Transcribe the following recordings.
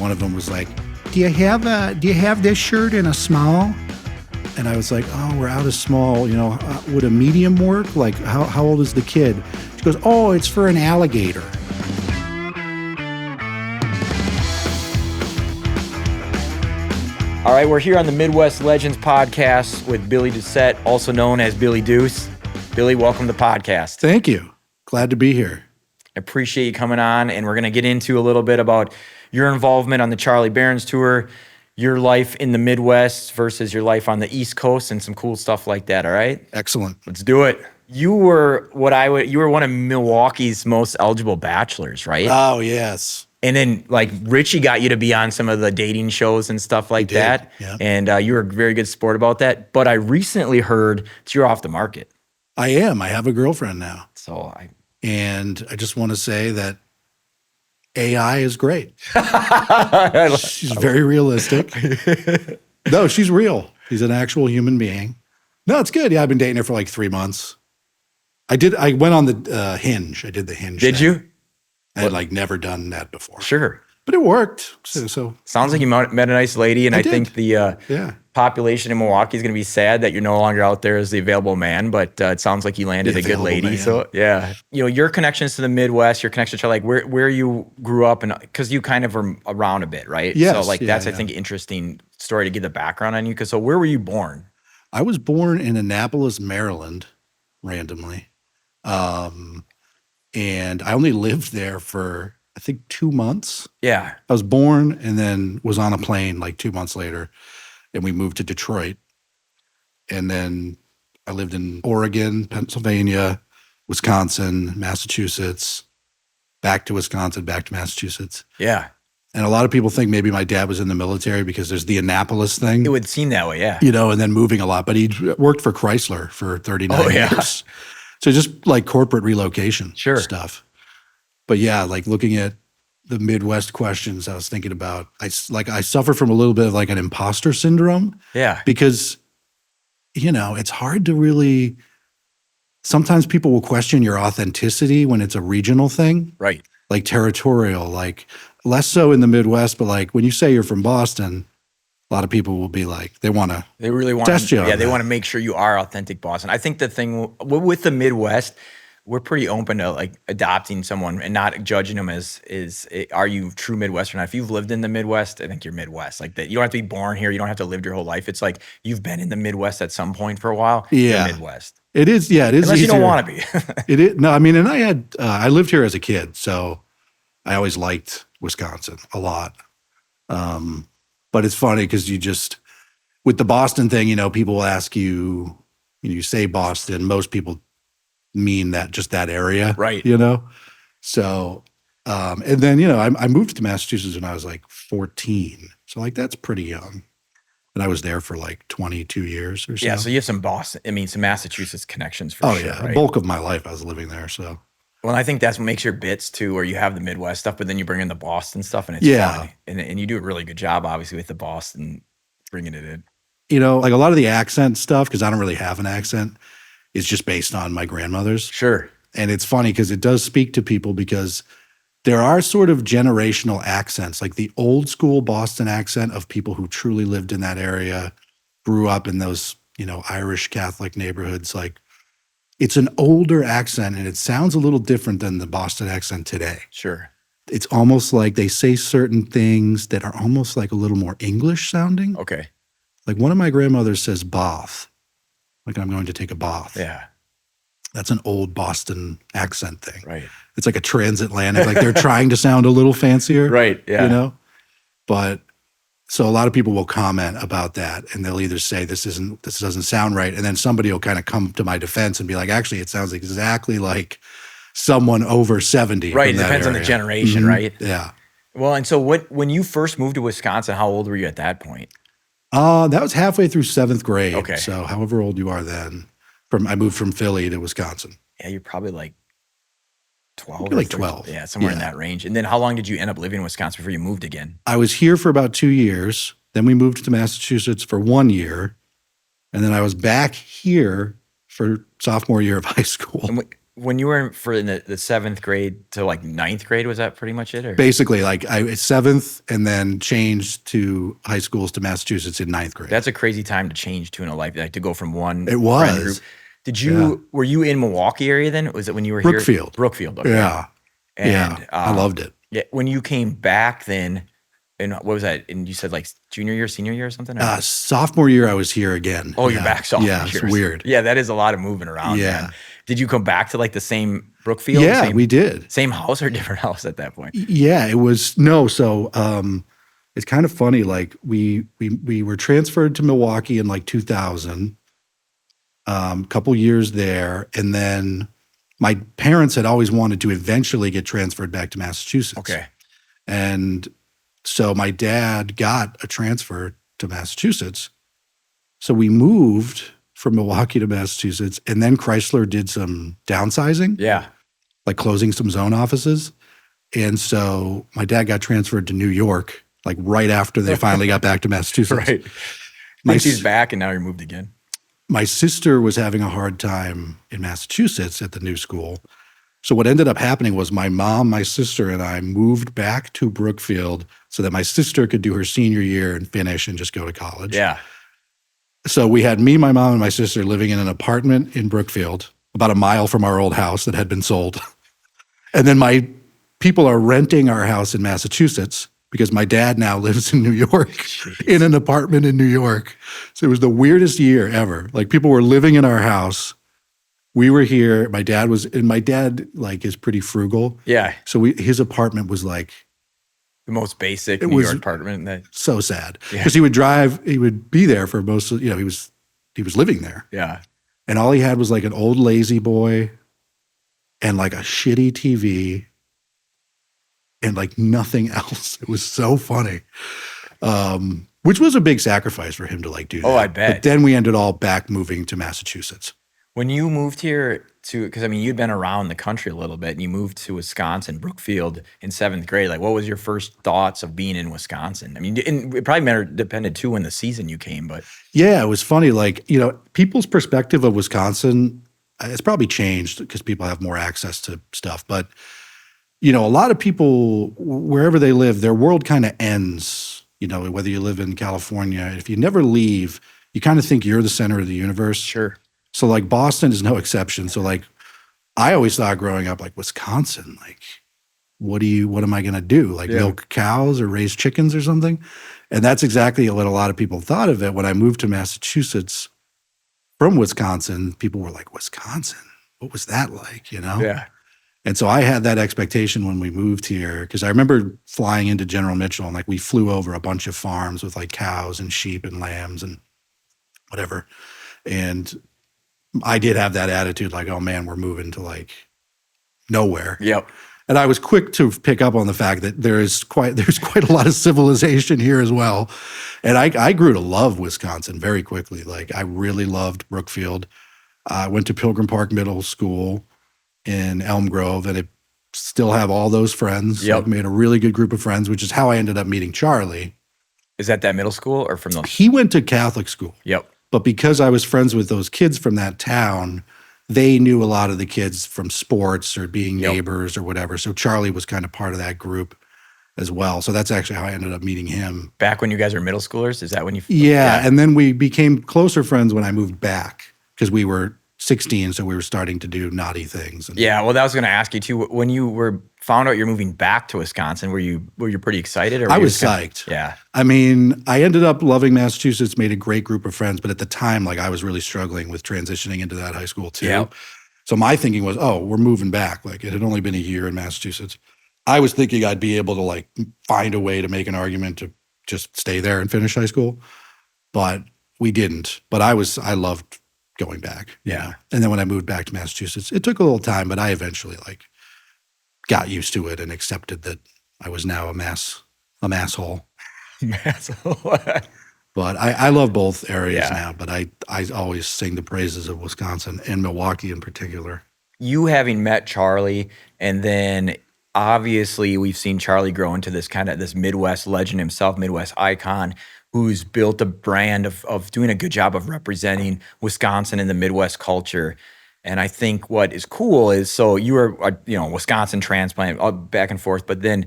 one of them was like, do you have this shirt in a small? And I was like, oh, we're out of small. You know, would a medium work? Like, how old is the kid? She goes, oh, it's for an alligator. All right, we're here on the Midwest Legends podcast with Billy Doucette, also known as Billy Deuce. Billy, welcome to the podcast. Thank you. Glad to be here. I appreciate you coming on, and we're going to get into a little bit about your involvement on the Charlie Berens tour, your life in the Midwest versus your life on the East Coast, and some cool stuff like that, all right? Excellent. Let's do it. You were one of Milwaukee's most eligible bachelors, right? Oh, yes. And then, like, Richie got you to be on some of the dating shows and stuff like that. Yeah. And you were a very good sport about that. But I recently heard that you're off the market. I am. I have a girlfriend now. And I just want to say that AI is great. She's very realistic. No, she's real. She's an actual human being. No, it's good. Yeah, I've been dating her for like 3 months. I went on the Hinge. I did the Hinge Did thing. you? I had like never done that before. Sure. But it worked. So Sounds like you met a nice lady, and I think the population in Milwaukee is going to be sad that you're no longer out there as the available man, but it sounds like you landed a good lady. Man. So, yeah. You know, your connections to the Midwest, your connections to like where you grew up, and because you kind of were around a bit, right? Yes. So, like, that's, I think, interesting story to get the background on you. So where were you born? I was born in Annapolis, Maryland, randomly. And I only lived there for, I think, 2 months. Yeah. I was born and then was on a plane like 2 months later, and we moved to Detroit. And then I lived in Oregon, Pennsylvania, Wisconsin, Massachusetts, back to Wisconsin, back to Massachusetts. Yeah. And a lot of people think maybe my dad was in the military because there's the Annapolis thing. It would seem that way, yeah. You know, and then moving a lot. But he worked for Chrysler for 39 years. So just like corporate relocation stuff. But yeah, like looking at the Midwest questions, I was thinking about, I suffer from a little bit of like an imposter syndrome. Yeah. Because, you know, it's hard to really, sometimes people will question your authenticity when it's a regional thing. Right. Like territorial, like less so in the Midwest, but like when you say you're from Boston, a lot of people will be like, they really want to test you. Yeah, they want to make sure you are authentic Boston. I think the thing with the Midwest, we're pretty open to like adopting someone and not judging them as are you true Midwestern? If you've lived in the Midwest, I think you're Midwest. Like that, you don't have to be born here. You don't have to live your whole life. It's like you've been in the Midwest at some point for a while. Yeah, you're Midwest. It is. Yeah, it is. Unless easier. You don't want to be. It is. No, I mean, and I lived here as a kid, so I always liked Wisconsin a lot. But it's funny because with the Boston thing, you know, people will ask you, you say Boston, most people mean that just that area. Right. You know? So, and then, you know, I moved to Massachusetts when I was like 14. So like, that's pretty young. And I was there for like 22 years or so. Yeah. So you have some Massachusetts connections for sure. Yeah. Right? The bulk of my life I was living there. So. Well, I think that's what makes your bits too, where you have the Midwest stuff, but then you bring in the Boston stuff, and it's fun. And you do a really good job, obviously, with the Boston, bringing it in. You know, like a lot of the accent stuff, because I don't really have an accent, is just based on my grandmother's. Sure. And it's funny because it does speak to people because there are sort of generational accents, like the old school Boston accent of people who truly lived in that area, grew up in those, you know, Irish Catholic neighborhoods, like, it's an older accent, and it sounds a little different than the Boston accent today. Sure. It's almost like they say certain things that are almost like a little more English sounding. Okay. Like one of my grandmothers says bath, like I'm going to take a bath. Yeah. That's an old Boston accent thing. Right. It's like a transatlantic, like they're trying to sound a little fancier. Right, yeah. You know? But so a lot of people will comment about that, and they'll either say this doesn't sound right, and then somebody will kind of come to my defense and be like, actually, it sounds exactly like someone over 70. Right, it depends on the generation, right? Yeah. Well, and so when you first moved to Wisconsin, how old were you at that point? That was halfway through 7th grade. Okay. So however old you are then, I moved from Philly to Wisconsin. Yeah, you're probably like 12. Maybe like 12. Yeah, somewhere in that range. And then how long did you end up living in Wisconsin before you moved again? I was here for about 2 years. Then we moved to Massachusetts for 1 year. And then I was back here for sophomore year of high school. when you were in the 7th grade to like 9th grade, was that pretty much it? Or? Basically, like I 7th and then changed to high schools to Massachusetts in 9th grade. That's a crazy time to change to in a life, like to go from one It friend group. was. Were you in Milwaukee area then? Was it when you were here? Brookfield. Okay. Yeah. And, I loved it. Yeah. When you came back then, and what was that? And you said like junior year, senior year or something? Sophomore year, I was here again. Oh, you're back sophomore year. Yeah, it's weird. Yeah, that is a lot of moving around. Yeah. Man. Did you come back to like the same Brookfield? Yeah, we did. Same house or different house at that point? Yeah, it was so it's kind of funny. Like we were transferred to Milwaukee in like 2000, couple years there, and then my parents had always wanted to eventually get transferred back to Massachusetts. Okay. And so my dad got a transfer to Massachusetts. So we moved from Milwaukee to Massachusetts, and then Chrysler did some downsizing. Yeah. Like closing some zone offices. And so my dad got transferred to New York, like right after they finally got back to Massachusetts. Right. He's back and now you're moved again. My sister was having a hard time in Massachusetts at the new school. So what ended up happening was my mom, my sister, and I moved back to Brookfield so that my sister could do her senior year and finish and just go to college. Yeah. So we had me, my mom, and my sister living in an apartment in Brookfield, about a mile from our old house that had been sold. And then my people are renting our house in Massachusetts because my dad now lives in New York. Jeez. In an apartment in New York. So it was the weirdest year ever. Like people were living in our house. We were here. My dad like is pretty frugal. Yeah. So his apartment was like the most basic New York apartment. So sad because he would be there for most of, he was living there. Yeah. And all he had was like an old lazy boy and like a shitty TV and like nothing else. It was so funny. Which was a big sacrifice for him to like do that. Oh, I bet. But then we ended all back moving to Massachusetts. When you moved here because I mean, you'd been around the country a little bit and you moved to Wisconsin, Brookfield in 7th grade. Like, what was your first thoughts of being in Wisconsin? I mean, it probably depended too when the season you came, but. Yeah, it was funny. Like, people's perspective of Wisconsin, it's probably changed because people have more access to stuff. But, a lot of people, wherever they live, their world kind of ends, whether you live in California. If you never leave, you kind of think you're the center of the universe. Sure. So like Boston is no exception. So like I always thought growing up, like Wisconsin, like what am I going to do? Like milk cows or raise chickens or something? And that's exactly what a lot of people thought of it. When I moved to Massachusetts from Wisconsin, people were like, Wisconsin, what was that like, Yeah. And so I had that expectation when we moved here because I remember flying into General Mitchell and like we flew over a bunch of farms with like cows and sheep and lambs and whatever. And I did have that attitude like, oh man, we're moving to like nowhere. Yep. And I was quick to pick up on the fact that there's quite a lot of civilization here as well. And I grew to love Wisconsin very quickly. Like I really loved Brookfield. I went to Pilgrim Park Middle School in Elm Grove and I still have all those friends. Yep. I've made a really good group of friends, which is how I ended up meeting Charlie. Is that middle school or from the? He went to Catholic school. Yep. But because I was friends with those kids from that town, they knew a lot of the kids from sports or being neighbors or whatever. So Charlie was kind of part of that group as well. So that's actually how I ended up meeting him. Back when you guys were middle schoolers? Is that when you? Yeah. And then we became closer friends when I moved back because we were 16. So we were starting to do naughty things. Yeah. Well, that was going to ask you too. When you found out you're moving back to Wisconsin, were you pretty excited? Or I was psyched. Yeah. I mean, I ended up loving Massachusetts, made a great group of friends, but at the time, like I was really struggling with transitioning into that high school too. Yep. So my thinking was, oh, we're moving back. Like it had only been a year in Massachusetts. I was thinking I'd be able to like find a way to make an argument to just stay there and finish high school, but we didn't. But I loved going back. Yeah. And then when I moved back to Massachusetts, it took a little time, but I eventually like got used to it and accepted that I was now a masshole. But I love both areas now, but I always sing the praises of Wisconsin and Milwaukee in particular. You having met Charlie, and then obviously we've seen Charlie grow into this Midwest legend himself, Midwest icon, who's built a brand of doing a good job of representing Wisconsin and the Midwest culture. And I think what is cool is, so you were Wisconsin transplant back and forth, but then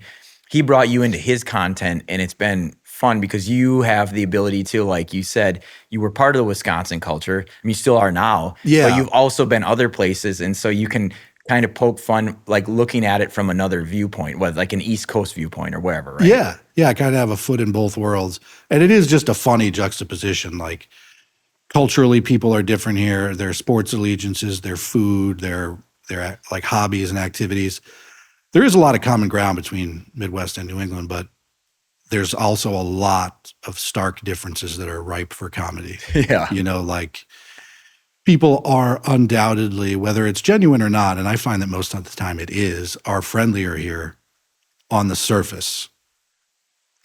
he brought you into his content, and it's been fun because you have the ability to, like you said, you were part of the Wisconsin culture. I mean, you still are now, but you've also been other places, and so you can kind of poke fun, like looking at it from another viewpoint, whether like an East Coast viewpoint or wherever, right? Yeah, I kind of have a foot in both worlds, and it is just a funny juxtaposition. Like culturally, people are different here. Their sports allegiances, their food, their like hobbies and activities. There is a lot of common ground between Midwest and New England, but there's also a lot of stark differences that are ripe for comedy. Yeah, like people are undoubtedly, whether it's genuine or not, and I find that most of the time it is, are friendlier here on the surface.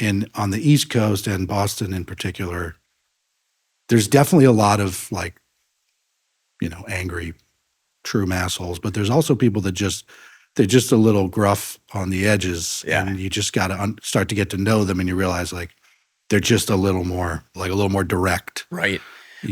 On the East Coast and Boston in particular, there's definitely a lot of like, angry, true assholes, but there's also people that they're just a little gruff on the edges, and you just got to start to get to know them, and you realize like they're just a little more direct. Right.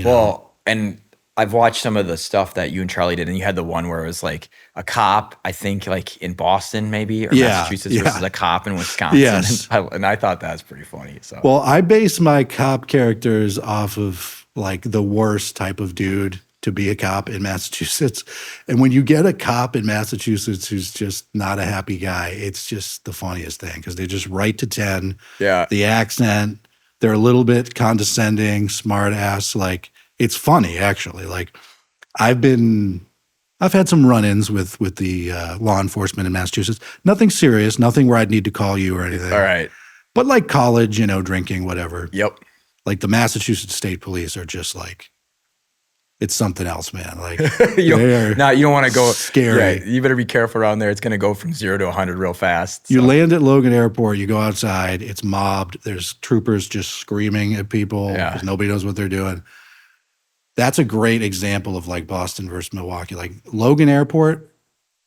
Well, and I've watched some of the stuff that you and Charlie did, and you had the one where it was like a cop, I think like in Boston maybe, or Massachusetts versus a cop in Wisconsin. Yes. And I thought that was pretty funny. So, well, I base my cop characters off of like the worst type of dude to be a cop in Massachusetts. And when you get a cop in Massachusetts who's just not a happy guy, it's just the funniest thing because they're just right to 10. Yeah. The accent, they're a little bit condescending, smart ass, like, it's funny, actually. Like, I've had some run-ins with the law enforcement in Massachusetts. Nothing serious, nothing where I'd need to call you or anything. All right. But like college, drinking, whatever. Yep. Like the Massachusetts State Police are just like, it's something else, man. Like, you don't want to go scary. Yeah, you better be careful around there. It's going to go from 0 to 100 real fast. You land at Logan Airport, you go outside, it's mobbed. There's troopers just screaming at people because nobody knows what they're doing. That's a great example of like Boston versus Milwaukee. Like Logan Airport,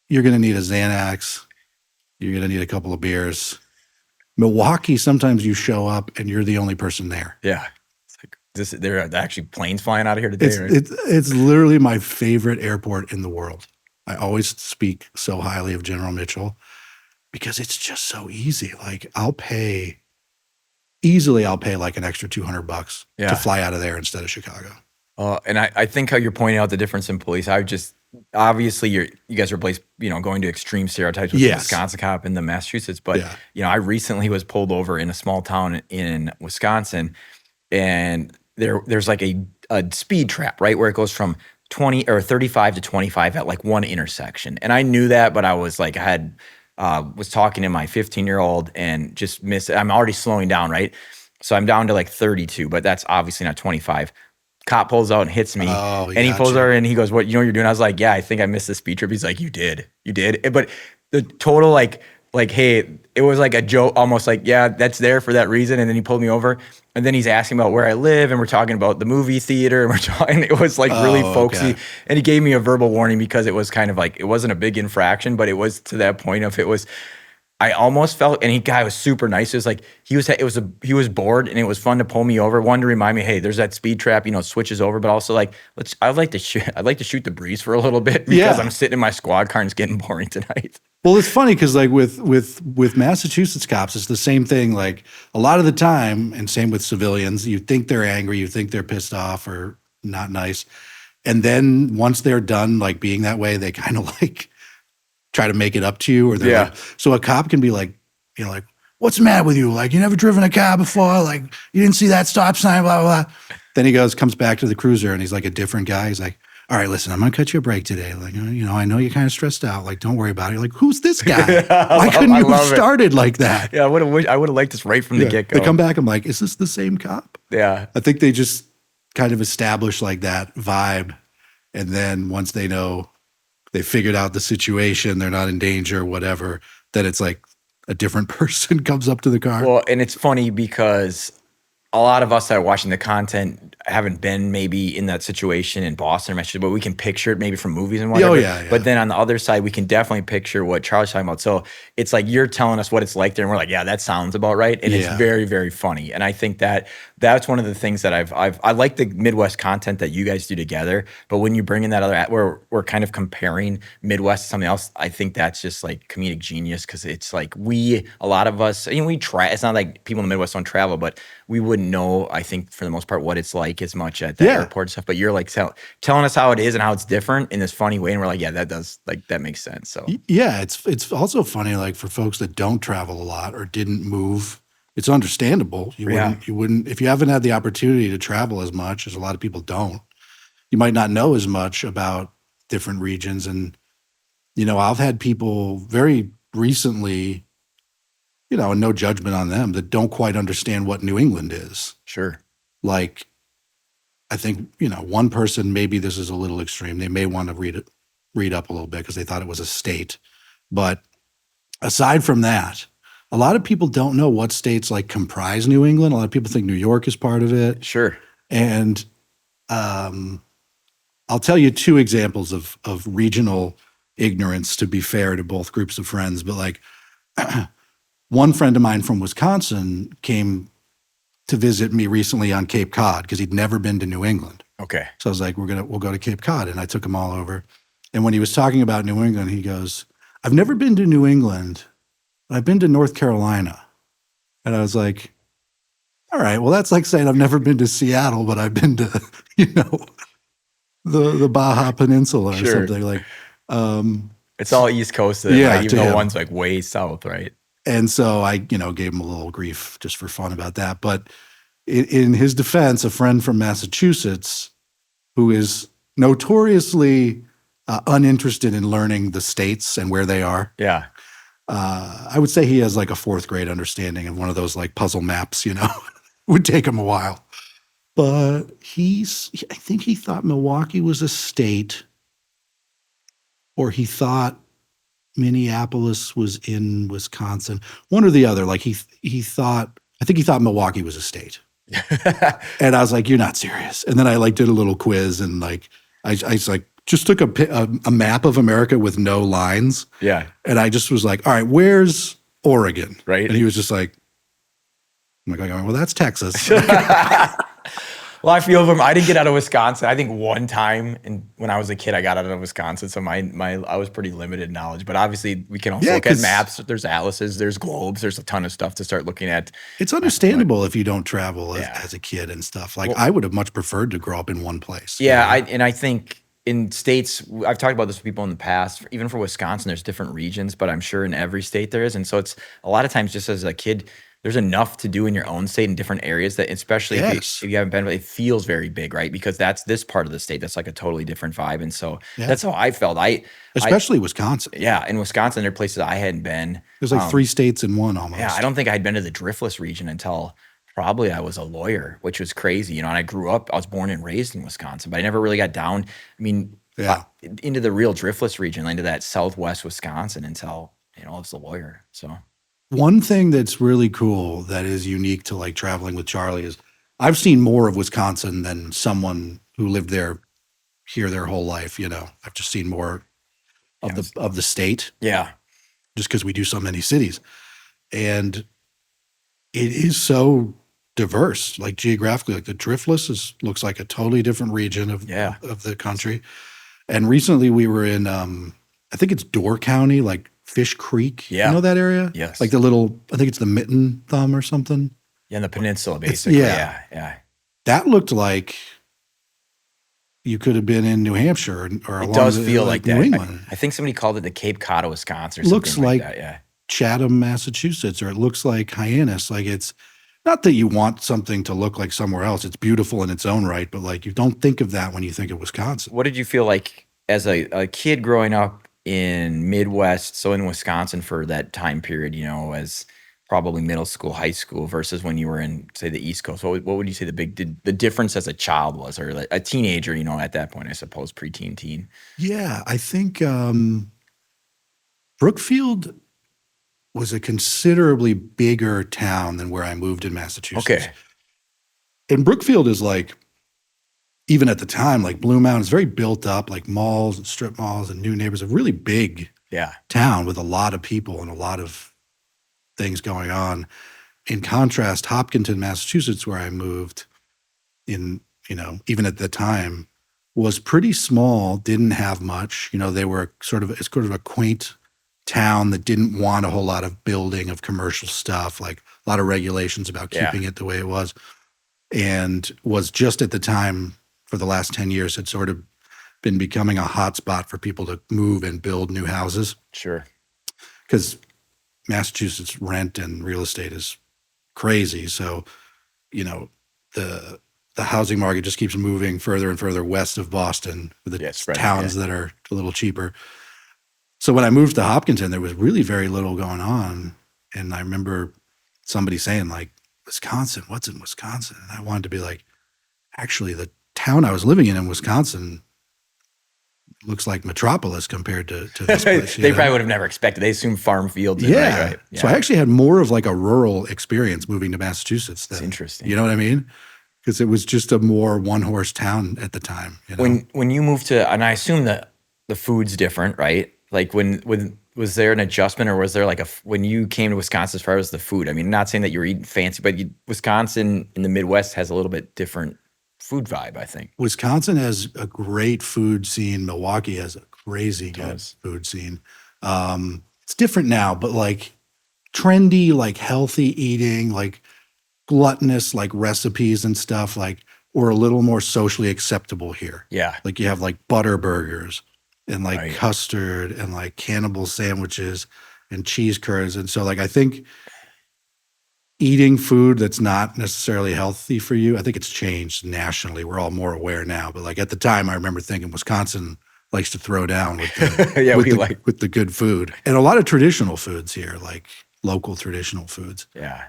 you're going to need a Xanax. You're going to need a couple of beers. Milwaukee, sometimes you show up and you're the only person there. Yeah. It's like, there are actually planes flying out of here today, right? It's literally my favorite airport in the world. I always speak so highly of General Mitchell because it's just so easy. Like I'll pay like an extra $200 to fly out of there instead of Chicago. And I think how you're pointing out the difference in police, obviously you guys are going to extreme stereotypes with the Wisconsin cop and the Massachusetts, but I recently was pulled over in a small town in Wisconsin, and there's like a speed trap, right, where it goes from 20 or 35 to 25 at like one intersection. And I knew that, but I was like, was talking to my 15-year-old and just missed it. I'm already slowing down, right? So I'm down to like 32, but that's obviously not 25. Cop pulls out and hits me, and he pulls over and he goes, "What, what you're doing?" I was like, "Yeah, I think I missed the speed trip." He's like, "You did." But the total like, hey, it was like a joke, almost like, yeah, that's there for that reason. And then he pulled me over, and then he's asking about where I live, and we're talking about the movie theater, and we're talking. It was like really folksy, and he gave me a verbal warning because it was kind of like, it wasn't a big infraction, but it was to that point of it was. I almost felt, and guy was super nice. It was like he was bored, and it was fun to pull me over. One to remind me, hey, there's that speed trap, switches over, but also like I'd like to shoot the breeze for a little bit because I'm sitting in my squad car and it's getting boring tonight. Well, it's funny because like with Massachusetts cops, it's the same thing. Like a lot of the time, and same with civilians, you think they're angry, you think they're pissed off or not nice, and then once they're done like being that way, they kind of like try to make it up to you, or they're like, so a cop can be like, like, what's the matter with you? Like, you never driven a car before? Like, you didn't see that stop sign, blah, blah, blah. Then he comes back to the cruiser, and he's like a different guy. He's like, all right, listen, I'm going to cut you a break today. Like, I know you're kind of stressed out. Like, don't worry about it. You're like, who's this guy? Why couldn't you have started like that? Yeah, I would have liked this right from the get-go. They come back, I'm like, is this the same cop? Yeah. I think they just kind of establish like that vibe, and then once they know they figured out the situation, they're not in danger, whatever, then it's like a different person comes up to the car. Well, and it's funny because a lot of us that are watching the content haven't been maybe in that situation in Boston or Manchester, but we can picture it maybe from movies and whatever. Oh, yeah. But then on the other side, we can definitely picture what Charlie's talking about. So it's like you're telling us what it's like there, and we're like, yeah, that sounds about right. And it's very, very funny. And I think that that's one of the things that I like the Midwest content that you guys do together. But when you bring in that other, we're kind of comparing Midwest to something else, I think that's just like comedic genius, because it's like a lot of us, we try. It's not like people in the Midwest don't travel, but we wouldn't know, I think, for the most part, what it's like as much at the airport and stuff. But you're like telling us how it is and how it's different in this funny way, and we're like, yeah, that makes sense. So yeah, it's also funny, like for folks that don't travel a lot or didn't move. It's understandable. You wouldn't if you haven't had the opportunity to travel as much, as a lot of people don't. You might not know as much about different regions. And I've had people very recently, and no judgment on them, that don't quite understand what New England is. Sure. Like, I think, one person, maybe this is a little extreme. They may want to read up a little bit because they thought it was a state. But aside from that, a lot of people don't know what states like comprise New England. A lot of people think New York is part of it. Sure. And I'll tell you two examples of regional ignorance, to be fair to both groups of friends. But like, one friend of mine from Wisconsin came to visit me recently on Cape Cod because he'd never been to New England. Okay. So I was like, we'll go to Cape Cod. And I took him all over. And when he was talking about New England, he goes, I've never been to New England. I've been to North Carolina. And I was like, all right, well, that's like saying I've never been to Seattle, but I've been to, the Baja Peninsula or something. Like, it's all East Coast, right? Even though one's like way south, right? And so I, gave him a little grief just for fun about that. But in his defense, a friend from Massachusetts, who is notoriously uninterested in learning the states and where they are. Yeah. I would say he has like a fourth grade understanding of one of those like puzzle maps, would take him a while. But I think he thought Milwaukee was a state, or he thought Minneapolis was in Wisconsin, one or the other. Like I think he thought Milwaukee was a state. And I was like, you're not serious. And then I like did a little quiz, and like, I like, just took a map of America with no lines. Yeah. And I just was like, all right, where's Oregon? Right. And he was just like, I'm like, well, that's Texas. Well, I feel for him. I didn't get out of Wisconsin. I think one time when I was a kid, I got out of Wisconsin. So I was pretty limited knowledge. But obviously, we can also look at maps. There's atlases. There's globes. There's a ton of stuff to start looking at. It's understandable if you don't travel as a kid and stuff. Like, I would have much preferred to grow up in one place. Yeah, I think in states, I've talked about this with people in the past, even for Wisconsin, there's different regions, but I'm sure in every state there is. And so it's a lot of times, just as a kid, there's enough to do in your own state in different areas that, especially if you haven't been, it feels very big, right? Because that's this part of the state that's like a totally different vibe. And so that's how I felt. Especially Wisconsin. Yeah, in Wisconsin, there are places I hadn't been. There's like 3 states in one almost. Yeah, I don't think I had been to the Driftless region until probably I was a lawyer, which was crazy. And I was born and raised in Wisconsin, but I never really got down, into the real Driftless region, into that southwest Wisconsin until, I was a lawyer, so. One thing that's really cool that is unique to like traveling with Charlie is I've seen more of Wisconsin than someone who lived here their whole life. I've just seen more of the state. Yeah. Just because we do so many cities. And it is so diverse, like geographically. Like the Driftless looks like a totally different region of the country. And recently we were in, I think it's Door County, like Fish Creek. Yeah. You know that area? Yes. Like I think it's the Mitten Thumb or something. Yeah, in the peninsula, basically. Yeah. That looked like you could have been in New Hampshire or it does feel like New that. England. I think somebody called it the Cape Cod of Wisconsin or something looks like that, yeah. Chatham, Massachusetts, or it looks like Hyannis. Like it's not that you want something to look like somewhere else. It's beautiful in its own right, but like you don't think of that when you think of Wisconsin. What did you feel like as a kid growing up in Midwest, so in Wisconsin for that time period, as probably middle school, high school, versus when you were in, say, the East Coast? What would you say the difference as a child was, or like a teenager, at that point, I suppose, preteen, teen? Yeah, I think Brookfield was a considerably bigger town than where I moved in Massachusetts. Okay. And Brookfield is like, even at the time, like Blue Mountain is very built up, like malls and strip malls and new neighbors, a really big town with a lot of people and a lot of things going on. In contrast, Hopkinton, Massachusetts, where I moved in, even at the time, was pretty small, didn't have much. They were it's sort of a quaint town that didn't want a whole lot of building of commercial stuff, like a lot of regulations about keeping it the way it was, and was just at the time, for the last 10 years, had sort of been becoming a hot spot for people to move and build new houses. Sure. Because Massachusetts rent and real estate is crazy. So, the housing market just keeps moving further and further west of Boston with the towns that are a little cheaper. So when I moved to Hopkinton, there was really very little going on. And I remember somebody saying, like, Wisconsin, what's in Wisconsin? And I wanted to be like, actually, the town I was living in Wisconsin looks like Metropolis compared to this place. They probably would have never expected. They assumed farm fields. Right? So I actually had more of like a rural experience moving to Massachusetts. That's interesting. You know what I mean? Because it was just a more one-horse town at the time. When you moved to, and I assume that the food's different, right? Like when was there an adjustment, or was there like when you came to Wisconsin as far as the food? I mean, not saying that you were eating fancy, but Wisconsin in the Midwest has a little bit different food vibe, I think. Wisconsin has a great food scene. Milwaukee has a crazy good food scene. It's different now, but like trendy, like healthy eating, like gluttonous, like recipes and stuff, like were a little more socially acceptable here. Yeah. Like you have like butter burgers and like custard and like cannibal sandwiches and cheese curds. And so like I think eating food that's not necessarily healthy for you, I think it's changed nationally. We're all more aware now. But like at the time, I remember thinking Wisconsin likes to throw down with the, with the good food. And a lot of traditional foods here, like local traditional foods. Yeah.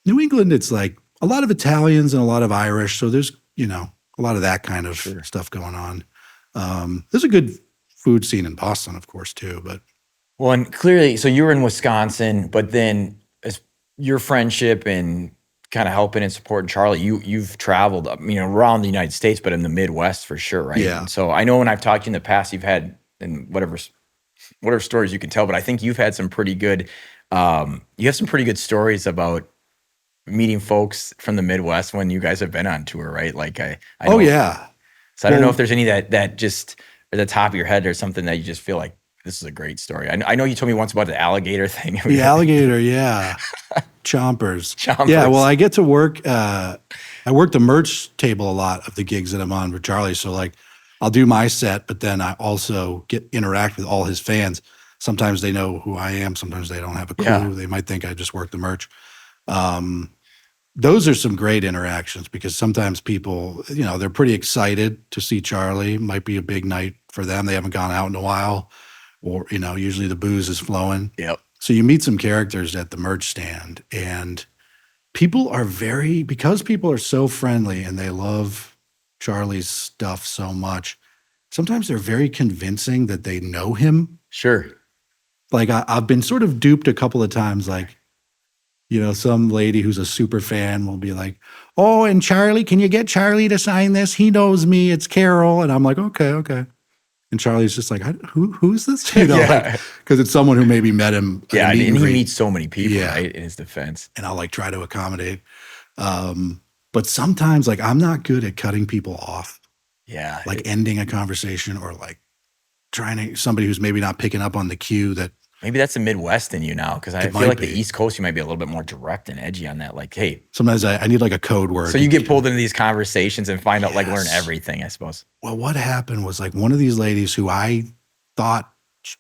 New England, it's like a lot of Italians and a lot of Irish. So there's, a lot of that kind of stuff going on. There's a good food scene in Boston, of course, too. But well, and clearly, so you were in Wisconsin, but then as your friendship and kind of helping and supporting Charlie, you've traveled, around the United States, but in the Midwest for sure, right? Yeah. And so I know when I've talked to you in the past, you've had, and whatever stories you can tell, but I think you've had some pretty good, you have some pretty good stories about meeting folks from the Midwest when you guys have been on tour, right? Like I know, yeah. So I don't know if there's any that just at the top of your head or something that you just feel like this is a great story. I know you told me once about the alligator thing. The alligator, yeah. Chompers. Chompers. Yeah, well, I get to work, I work the merch table a lot of the gigs that I'm on with Charlie. So like I'll do my set, but then I also interact with all his fans. Sometimes they know who I am. Sometimes they don't have a clue. Yeah. They might think I just work the merch. Those are some great interactions because sometimes people, they're pretty excited to see Charlie. Might be a big night for them. They haven't gone out in a while, or, usually the booze is flowing. Yep. So you meet some characters at the merch stand, and people are because people are so friendly and they love Charlie's stuff so much, sometimes they're very convincing that they know him. Sure. Like I've been sort of duped a couple of times, like, some lady who's a super fan will be like, oh, and Charlie, can you get Charlie to sign this? He knows me. It's Carol. And I'm like, okay. And Charlie's just like, who's this? Because it's someone who maybe met him. Yeah, and he meets so many people, right, in his defense. And I'll like try to accommodate. But sometimes like I'm not good at cutting people off. Yeah. Like ending a conversation or like somebody who's maybe not picking up on the cue that. Maybe that's the Midwest in you now, because I feel like the East Coast, you might be a little bit more direct and edgy on that. Like, hey. Sometimes I need like a code word. So you get pulled into these conversations and find out, like, learn everything, I suppose. Well, what happened was like one of these ladies who I thought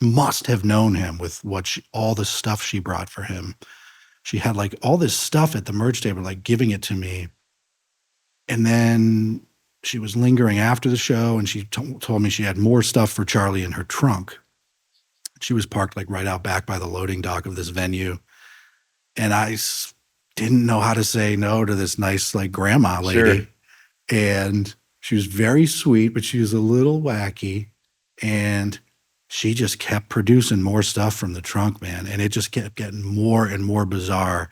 must have known him with all the stuff she brought for him. She had like all this stuff at the merch table, like giving it to me. And then she was lingering after the show, and she told me she had more stuff for Charlie in her trunk. She was parked like right out back by the loading dock of this venue. And I didn't know how to say no to this nice like grandma lady. Sure. And she was very sweet, but she was a little wacky. And she just kept producing more stuff from the trunk, man. And it just kept getting more and more bizarre.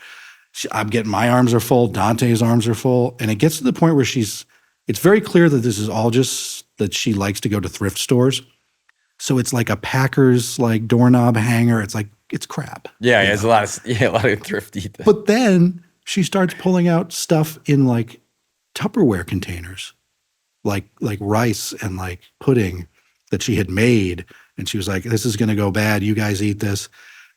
I'm getting, my arms are full, Dante's arms are full. And it gets to the point where it's very clear that this is all just that she likes to go to thrift stores. So it's like a Packers like doorknob hanger. It's like, it's crap. Yeah, it's a lot of thrifty things. But then she starts pulling out stuff in like Tupperware containers, like rice and like pudding that she had made. And she was like, this is going to go bad. You guys eat this.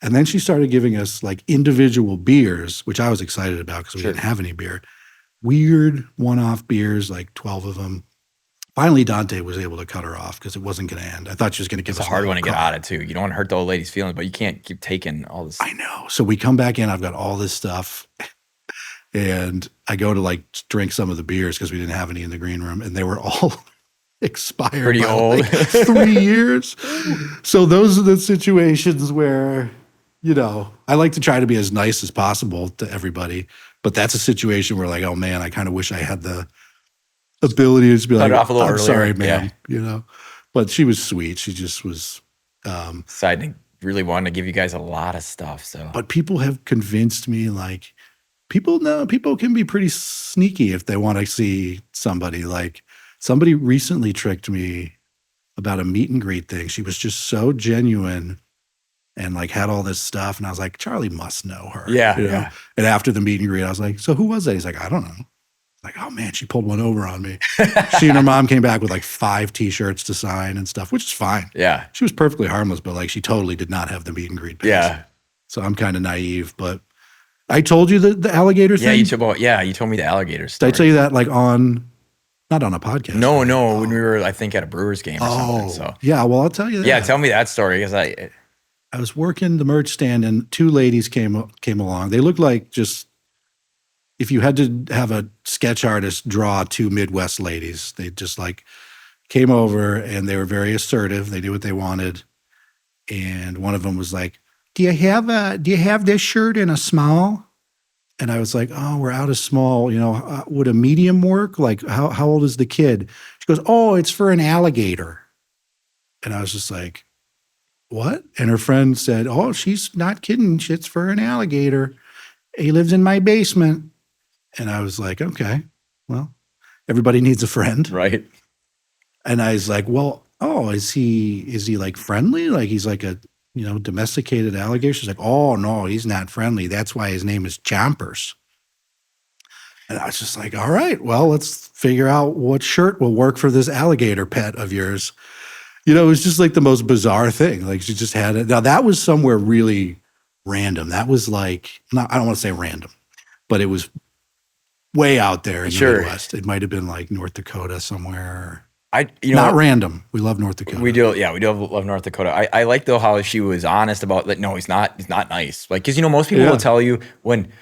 And then she started giving us like individual beers, which I was excited about because we didn't have any beer. Weird one-off beers, like 12 of them. Finally, Dante was able to cut her off because it wasn't going to end. I thought she was going to give us a hard one to get out of, too. You don't want to hurt the old lady's feelings, but you can't keep taking all this. I know. So we come back in. I've got all this stuff. And I go to like drink some of the beers because we didn't have any in the green room. And they were all expired. Pretty old. Like 3 years. So those are the situations where, you know, I like to try to be as nice as possible to everybody. But that's a situation where like, oh, man, I kind of wish I had the ability to just be like, I'm sorry, man, you know. But she was sweet. She just was deciding really wanted to give you guys a lot of stuff. So, but people have convinced me like people can be pretty sneaky if they want to see somebody. Like somebody recently tricked me about a meet and greet thing. She was just so genuine and like had all this stuff, and I was like, Charlie must know her. Yeah, you know? And after the meet and greet, I was like, so who was that? He's like, I don't know. Like, oh man, she pulled one over on me. She and her mom came back with like 5 T-shirts to sign and stuff, which is fine. Yeah. She was perfectly harmless, but like she totally did not have the meet and greet pass. Yeah. So I'm kind of naive, but I told you the alligator thing. You told me the alligator story. Did I tell you that like not on a podcast? No, when we were, I think, at a Brewers game or something. So yeah, well, I'll tell you that. Yeah, tell me that story because I was working the merch stand and 2 ladies came along. They looked like just, if you had to have a sketch artist draw 2 Midwest ladies, they just like came over and they were very assertive. They knew what they wanted. And one of them was like, do you have this shirt in a small? And I was like, oh, we're out of small. You know, would a medium work? Like, how old is the kid? She goes, oh, it's for an alligator. And I was just like, what? And her friend said, oh, she's not kidding. It's for an alligator. He lives in my basement. And I was like, okay, well, everybody needs a friend. Right. And I was like, well, oh, is he like friendly? Like he's like a, you know, domesticated alligator? She's like, oh, no, he's not friendly. That's why his name is Chompers. And I was just like, all right, well, let's figure out what shirt will work for this alligator pet of yours. You know, it was just like the most bizarre thing. Like she just had it. Now that was somewhere really random. That was like, I don't want to say random, but it was way out there in the Midwest. It might have been like North Dakota somewhere. Not random. We love North Dakota. We do. Yeah, we do love North Dakota. I like though how she was honest about like, no, he's not nice. Like, because you know most people will tell you when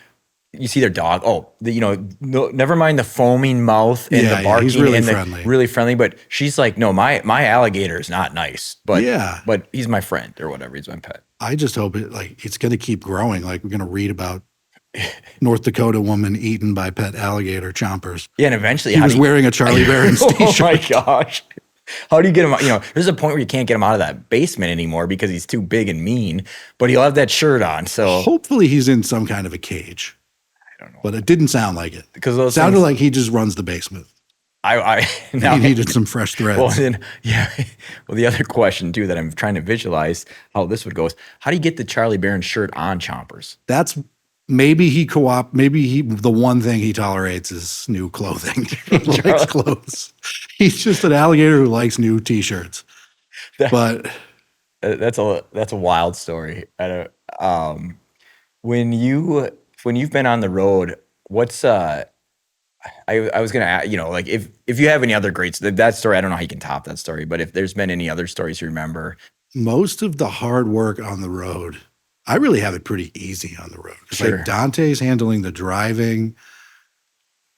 you see their dog, no, never mind the foaming mouth and the barking, he's really and friendly. Really friendly. But she's like, no, my alligator is not nice, but he's my friend or whatever. He's my pet. I just hope it's going to keep growing. Like we're going to read about North Dakota woman eaten by pet alligator Chompers. Yeah, and eventually he was wearing a Charlie Berens t-shirt. Oh my gosh. How do you get him out? You know, there's a point where you can't get him out of that basement anymore because he's too big and mean, but he'll have that shirt on. So hopefully he's in some kind of a cage. I don't know. But it didn't sound like it. Because it sounded like he just runs the basement. He needed some fresh threads. Well, the other question too that I'm trying to visualize how this would go is, how do you get the Charlie Berens shirt on Chompers? That's maybe the one thing he tolerates is new clothing. He likes clothes. He's just an alligator who likes new T-shirts. But that's a wild story. When you've been on the road, what's I was gonna ask, you know, like if you have any other great that story, I don't know how you can top that story, but if there's been any other stories you remember. Most of the hard work on the road, I really have it pretty easy on the road. Like Dante's handling the driving,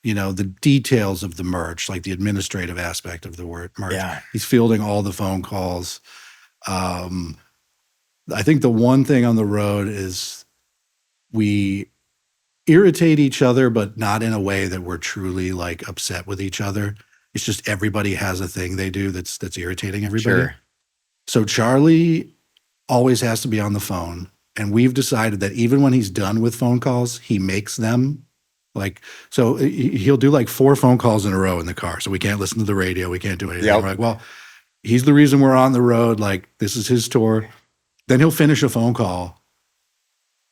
you know, the details of the merch, like the administrative aspect of the merch. Yeah. He's fielding all the phone calls. I think the one thing on the road is we irritate each other, but not in a way that we're truly like upset with each other. It's just everybody has a thing they do that's irritating everybody. Sure. So Charlie always has to be on the phone. And we've decided that even when he's done with phone calls, he makes them. Like, so he'll do like 4 phone calls in a row in the car. So we can't listen to the radio. We can't do anything. Yep. We're like, well, he's the reason we're on the road. Like, this is his tour. Then he'll finish a phone call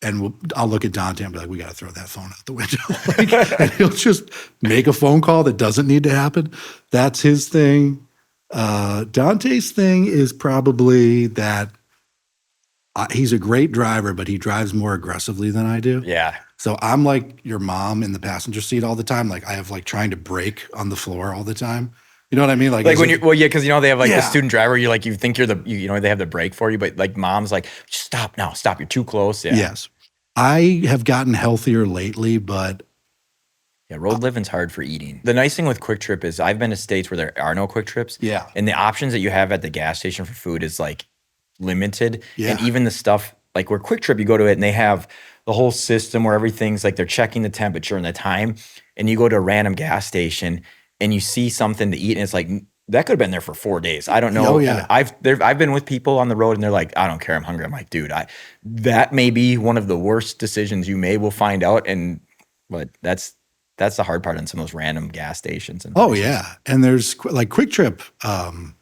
and I'll look at Dante and be like, we got to throw that phone out the window. And he'll just make a phone call that doesn't need to happen. That's his thing. Dante's thing is probably that he's a great driver, but he drives more aggressively than I do. Yeah. So I'm like your mom in the passenger seat all the time. Like I have like trying to brake on the floor all the time. You know what I mean? Like when you're, well, yeah, because they have like the student driver. You're like, you think you're they have the brake for you, but like mom's like, stop now, stop. You're too close. Yeah. Yes. I have gotten healthier lately, but yeah, road living's hard for eating. The nice thing with Kwik Trip is I've been to states where there are no Kwik Trips. Yeah. And the options that you have at the gas station for food is like limited. Yeah. And even the stuff like where Kwik Trip, you go to it and they have the whole system where everything's like they're checking the temperature and the time. And you go to a random gas station and you see something to eat and it's like, that could have been there for 4 days. I don't know. Oh, yeah. And I've been with people on the road and they're like, I don't care, I'm hungry. I'm like, dude, that may be one of the worst decisions you made. We'll find out. But that's the hard part on some of those random gas stations. And places. Yeah. And there's like Kwik Trip. Kwik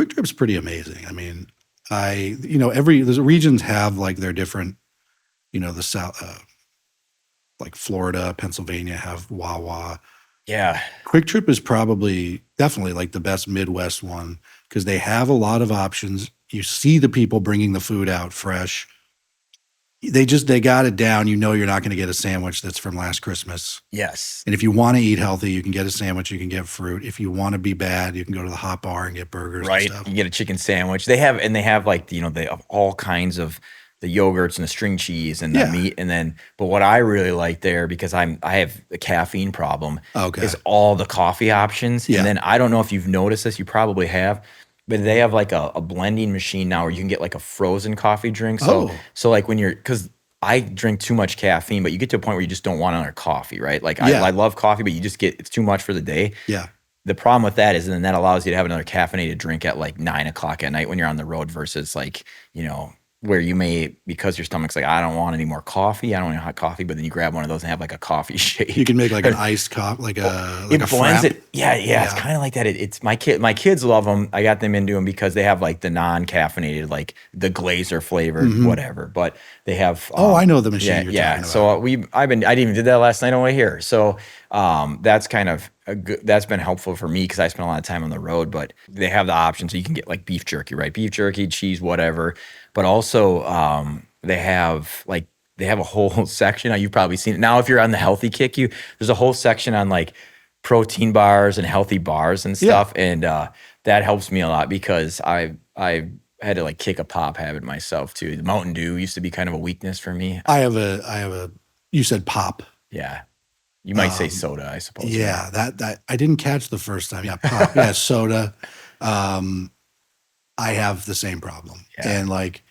Trip's pretty amazing. I mean, the regions have like their different, the South, like Florida, Pennsylvania have Wawa. Yeah. Kwik Trip is definitely like the best Midwest one because they have a lot of options. You see the people bringing the food out fresh. They got it down. You're not going to get a sandwich that's from last Christmas. Yes. And if you want to eat healthy, you can get a sandwich, you can get fruit. If you want to be bad, you can go to the hot bar and get burgers right. and stuff. You get a chicken sandwich. They have like, they have all kinds of the yogurts and the string cheese and the meat. And then, but what I really like there, because I have a caffeine problem, is all the coffee options. Yeah. And then I don't know if you've noticed this, you probably have, but they have like a blending machine now where you can get like a frozen coffee drink. So like because I drink too much caffeine, but you get to a point where you just don't want another coffee, right? Like I love coffee, but it's too much for the day. Yeah. The problem with that is then that allows you to have another caffeinated drink at like 9 o'clock at night when you're on the road versus like, where you may, because your stomach's like, I don't want any more coffee. I don't want hot coffee. But then you grab one of those and have like a coffee shake. You can make like an iced coffee, like a blends frap. It. Yeah. It's kind of like that. It's my kids love them. I got them into them because they have like the non-caffeinated, like the glazer flavored, whatever. But they have. I know the machine you're talking about. So I even did that last night on the way here. So that's kind of that's been helpful for me because I spent a lot of time on the road. But they have the option, so you can get like beef jerky, right? Beef jerky, cheese, whatever. But also they have a whole section. You've probably seen it. Now if you're on the healthy kick, there's a whole section on like protein bars and healthy bars and stuff. Yeah. And that helps me a lot because I had to like kick a pop habit myself too. The Mountain Dew used to be kind of a weakness for me. I have a you said pop. Yeah. You might say soda, I suppose. Yeah, that I didn't catch the first time. Yeah, pop. Yeah, soda. I have the same problem. Yeah. And like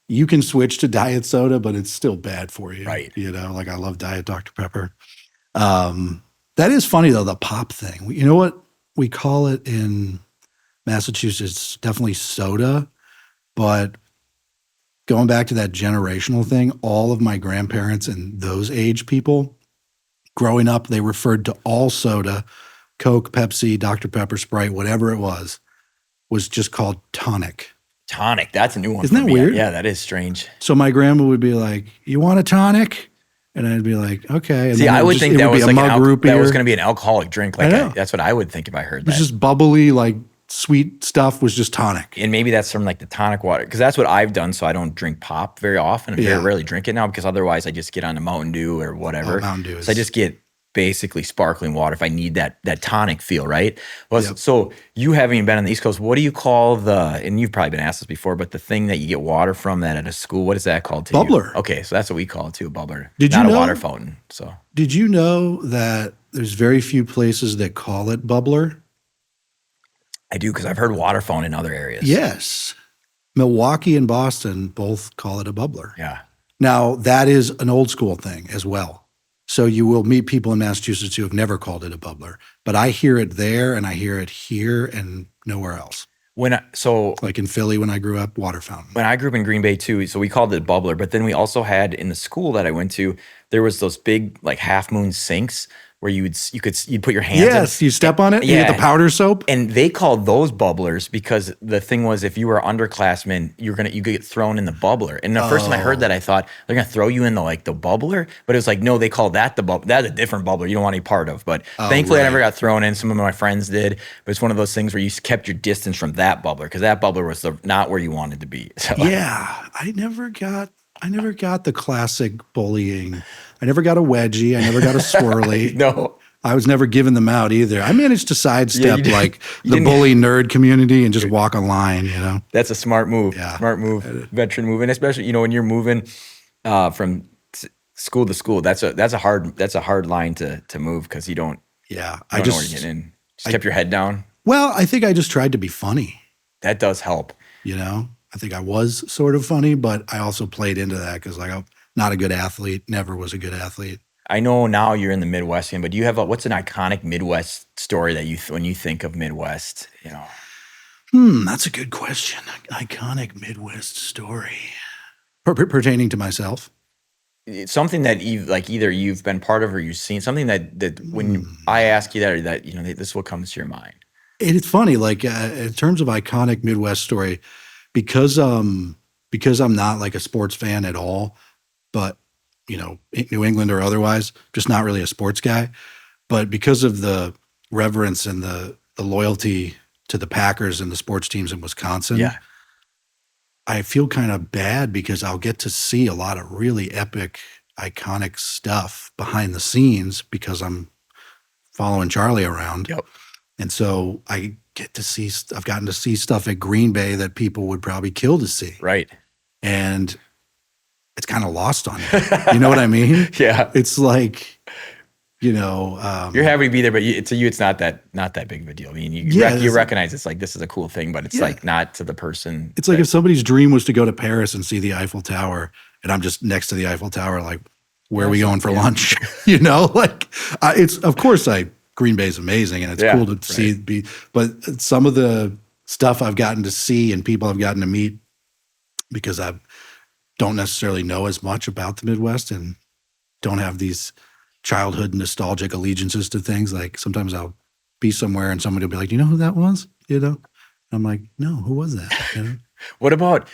you can switch to diet soda, but it's still bad for you. Right. Like I love Diet Dr. Pepper. That is funny though, the pop thing. You know what we call it in Massachusetts? Definitely soda. But going back to that generational thing, all of my grandparents and those age people, growing up, they referred to all soda, Coke, Pepsi, Dr. Pepper, Sprite, whatever it was just called tonic. Tonic, that's a new one. Isn't that weird? Yeah, that is strange. So my grandma would be like, "You want a tonic?" And I'd be like, "Okay." And see, I would think that was like that was going to be an alcoholic drink. Like that's what I would think if I heard that. It was just bubbly, like sweet stuff was just tonic. And maybe that's from like the tonic water, because that's what I've done. So I don't drink pop very often. I very rarely drink it now because otherwise I just get on the Mountain Dew or whatever. Mountain Dew is... So I just get basically sparkling water if I need that tonic feel, right? Well, so you having been on the East Coast, what do you call and you've probably been asked this before, but the thing that you get water from that at a school, what is that called to bubbler. You? Okay, so that's what we call it too, a bubbler. Not a water fountain. So did you know that there's very few places that call it bubbler? I do, because I've heard water fountain in other areas. Yes. Milwaukee and Boston both call it a bubbler. Yeah. Now, that is an old school thing as well. So you will meet people in Massachusetts who have never called it a bubbler. But I hear it there and I hear it here and nowhere else. Like in Philly when I grew up, water fountain. When I grew up in Green Bay too, so we called it bubbler, but then we also had in the school that I went to, there was those big like half moon sinks where you'd put your hands Yes, in. you step on it, you get the powder soap. And they called those bubblers because the thing was, if you were underclassmen, you get thrown in the bubbler. And the first time I heard that, I thought they're gonna throw you in the bubbler, but it was like, no, they call that the bubble. That's a different bubbler you don't want any part of. But thankfully, I never got thrown in. Some of my friends did, but it's one of those things where you kept your distance from that bubbler because that bubbler was not where you wanted to be. So, yeah, I never got the classic bullying. I never got a wedgie. I never got a swirly. No. I was never giving them out either. I managed to sidestep the bully nerd community and just walk a line, That's a smart move. Yeah. Smart move, veteran move. And especially, when you're moving from school to school, that's a hard line to move because you don't know where you're getting in. Just kept your head down. Well, I think I just tried to be funny. That does help. I think I was sort of funny, but I also played into that because I'm not a good athlete, never was a good athlete. I know now you're in the Midwest, but do you have what's an iconic Midwest story that when you think of Midwest, That's a good question. Iconic Midwest story. Pertaining to myself? It's something that either you've been part of or you've seen, something that when I ask you that this is what comes to your mind. It's funny, in terms of iconic Midwest story, because I'm not like a sports fan at all, but New England or otherwise, just not really a sports guy. But because of the reverence and the loyalty to the Packers and the sports teams in Wisconsin, I feel kind of bad because I'll get to see a lot of really epic, iconic stuff behind the scenes because I'm following Charlie around. Yep. And so I've gotten to see stuff at Green Bay that people would probably kill to see. Right. And it's kind of lost on you. You know what I mean? Yeah. It's like, you're happy to be there, but to you, it's not that big of a deal. I mean, you recognize it's like, this is a cool thing, but it's like not to the person. It's like if somebody's dream was to go to Paris and see the Eiffel Tower and I'm just next to the Eiffel Tower, like, where are we going for lunch? It's, of course, Green Bay is amazing and it's cool to see, but some of the stuff I've gotten to see and people I've gotten to meet because I don't necessarily know as much about the Midwest and don't have these childhood nostalgic allegiances to things. Like sometimes I'll be somewhere and somebody will be like, "Do you know who that was?" I'm like, "No, who was that?" What about?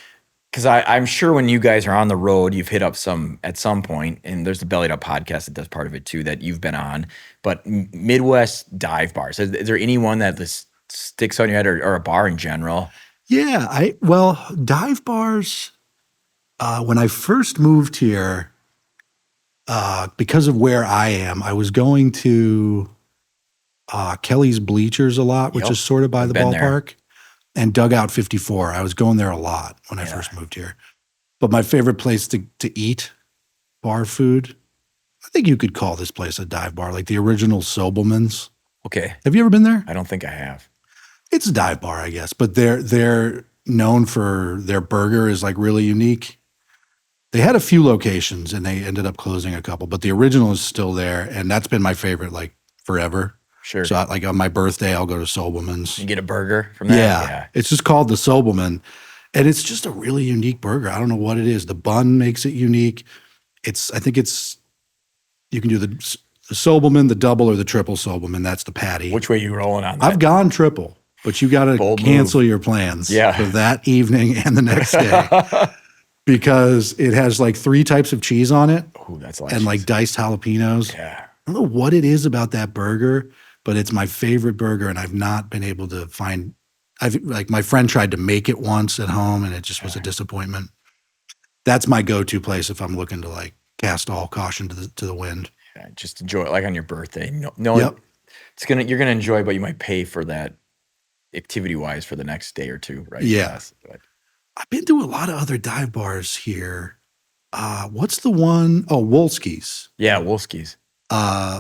Because I'm sure when you guys are on the road, you've hit up at some point, and there's the Bellied Up podcast that does part of it too that you've been on. But Midwest dive bars, is there anyone that sticks on your head or a bar in general? Yeah, dive bars. When I first moved here, because of where I am, I was going to Kelly's Bleachers a lot, which is sort of by the ballpark, and Dugout 54. I was going there a lot when I first moved here. But my favorite place to eat bar food, I think you could call this place a dive bar, like the original Sobelman's. Okay. Have you ever been there? I don't think I have. It's a dive bar, I guess, but they're known for their burger is like really unique. They had a few locations and they ended up closing a couple, but the original is still there. And that's been my favorite, like forever. Sure. So on my birthday, I'll go to Sobelman's. You get a burger from that? Yeah. It's just called the Sobelman. And it's just a really unique burger. I don't know what it is. The bun makes it unique. I think you can do the Sobelman, the double or the triple Sobelman. That's the patty. Which way are you rolling on that? I've gone triple, but you got to cancel your plans for that evening and the next day. Because it has like 3 types of cheese on it. Ooh, that's and like diced jalapenos. Yeah. I don't know what it is about that burger, but it's my favorite burger, and I've not been able to find. My friend tried to make it once at home, and it just was a disappointment. That's my go-to place if I'm looking to like cast all caution to the wind. Yeah, just enjoy it, like on your birthday. No, you're gonna enjoy, but you might pay for that activity-wise for the next day or two, right? Yeah. I've been to a lot of other dive bars here. What's the one? Oh, Wolski's. Yeah, Wolski's.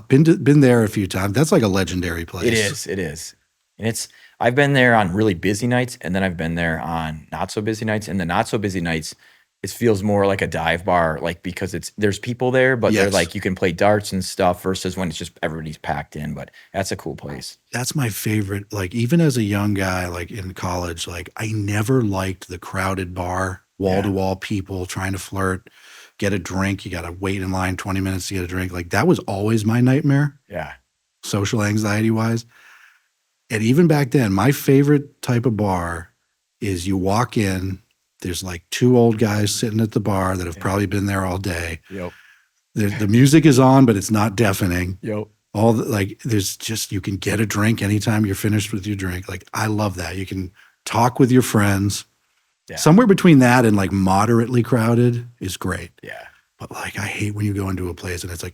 Been there a few times. That's like a legendary place. It is. And I've been there on really busy nights, and then I've been there on not so busy nights. And the not so busy nights, it feels more like a dive bar, like because there's people there, but they're like you can play darts and stuff versus when it's just everybody's packed in. But that's a cool place. That's my favorite. Like even as a young guy, like in college, like I never liked the crowded bar, wall to wall people trying to flirt, get a drink. You got to wait in line 20 minutes to get a drink. Like that was always my nightmare. Yeah. Social anxiety wise. And even back then, my favorite type of bar is you walk in, there's like two old guys sitting at the bar that have probably been there all day. Yep. The music is on, but it's not deafening. Yep. There's just, you can get a drink anytime you're finished with your drink. Like, I love that. You can talk with your friends. Yeah. Somewhere between that and like moderately crowded is great. Yeah. But like, I hate when you go into a place and it's like,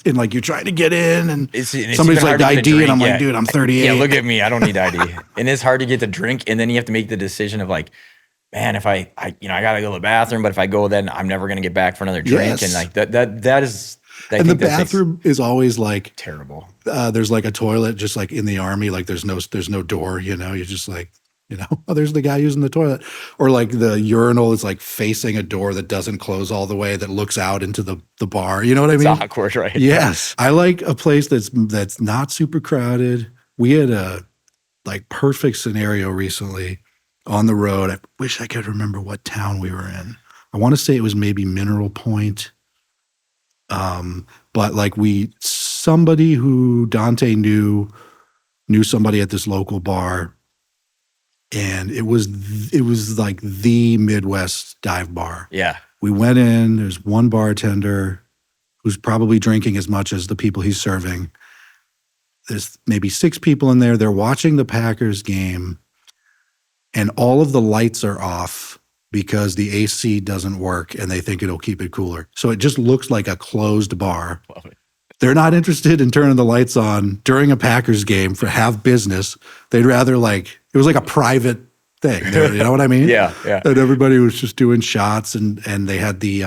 and like you're trying to get in and somebody's like ID and I'm like, dude, I'm 38. Yeah, look at me. I don't need ID. And it's hard to get the drink. And then you have to make the decision of like, man, if I got to go to the bathroom, but if I go, then I'm never going to get back for another drink. Yes. And like that is. And the bathroom is always like terrible. There's like a toilet, just like in the Army, like there's no door, you're just like, oh, there's the guy using the toilet. Or like the urinal is like facing a door that doesn't close all the way, that looks out into the bar. You know what I mean? It's awkward, right? Yes. I like a place that's not super crowded. We had a like perfect scenario recently on the road. I wish I could remember what town we were in. I want to say it was maybe Mineral Point. But like somebody who Dante knew somebody at this local bar. And it was like the Midwest dive bar. Yeah. We went in, there's one bartender who's probably drinking as much as the people he's serving. There's maybe 6 people in there. They're watching the Packers game and all of the lights are off because the AC doesn't work and they think it'll keep it cooler. So it just looks like a closed bar. Love it. They're not interested in turning the lights on during a Packers game for have business. They'd rather it was like a private thing. You know what I mean? Yeah. And everybody was just doing shots and they had the,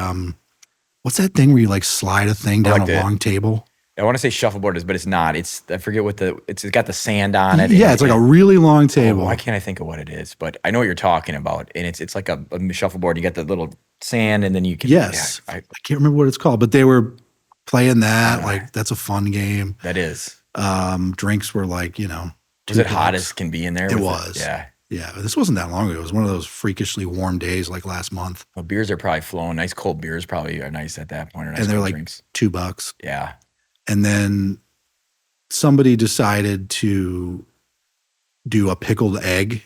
what's that thing where you like slide a thing down a long table? I want to say shuffleboard but it's not. I forget what it's got the sand on it. Yeah, it's like a really long table. Why can't I think of what it is? But I know what you're talking about. And it's like a shuffleboard. You got the little sand and then you can. Yes. I can't remember what it's called, but they were playing that. Like, that's a fun game. That is. Drinks were like, Was it hot as can be in there? It was. Yeah. Yeah. This wasn't that long ago. It was one of those freakishly warm days like last month. Well, beers are probably flowing. Nice cold beers probably are nice at that point. Or nice and they're like drinks. $2. Yeah. And then somebody decided to do a pickled egg.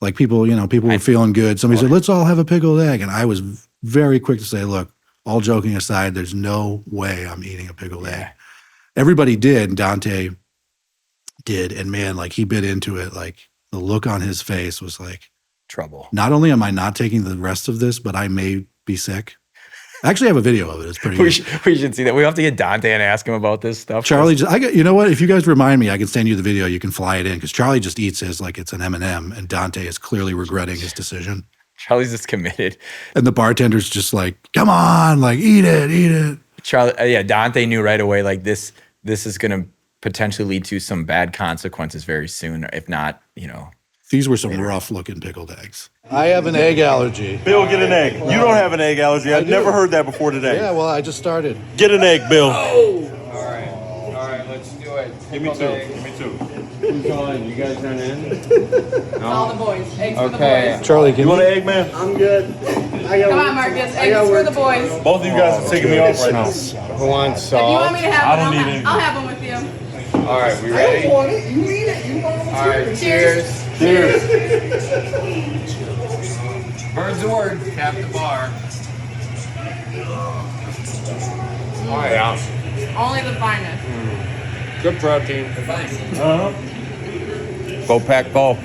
Like people were feeling good. Somebody said, let's all have a pickled egg. And I was very quick to say, look, all joking aside, there's no way I'm eating a pickled egg. Everybody did. Dante did. And man, like he bit into it. Like the look on his face was like, trouble. Not only am I not taking the rest of this, but I may be sick. I actually have a video of it. It's pretty good. We should see that. We have to get Dante and ask him about this stuff. Charlie, you know what? If you guys remind me, I can send you the video. You can fly it in because Charlie just eats his like it's an M&M and Dante is clearly regretting his decision. Charlie's just committed. And the bartender's just like, come on, like eat it. Charlie, Dante knew right away, like this is going to potentially lead to some bad consequences very soon. If not, These were some rough looking pickled eggs. I have an egg allergy. Bill, get an egg. You don't have an egg allergy. I've never heard that before today. Yeah, well, I just started. Get an egg, Bill. Oh! All right, let's do it. Give me two. Who's going? You guys aren't in? All the boys. Eggs for the boys. Charlie, You want an egg, man? I'm good. Come on, Marcus. Eggs for the boys. Both of you guys are taking me off right now. Who wants If you salt? want me to have I don't one, need any. I'll have one with you. All right, we ready? want it. You need it. You want it. All right, cheers. Birds of word, tap the bar. Oh yeah, Only the finest. good protein. Go pack, go.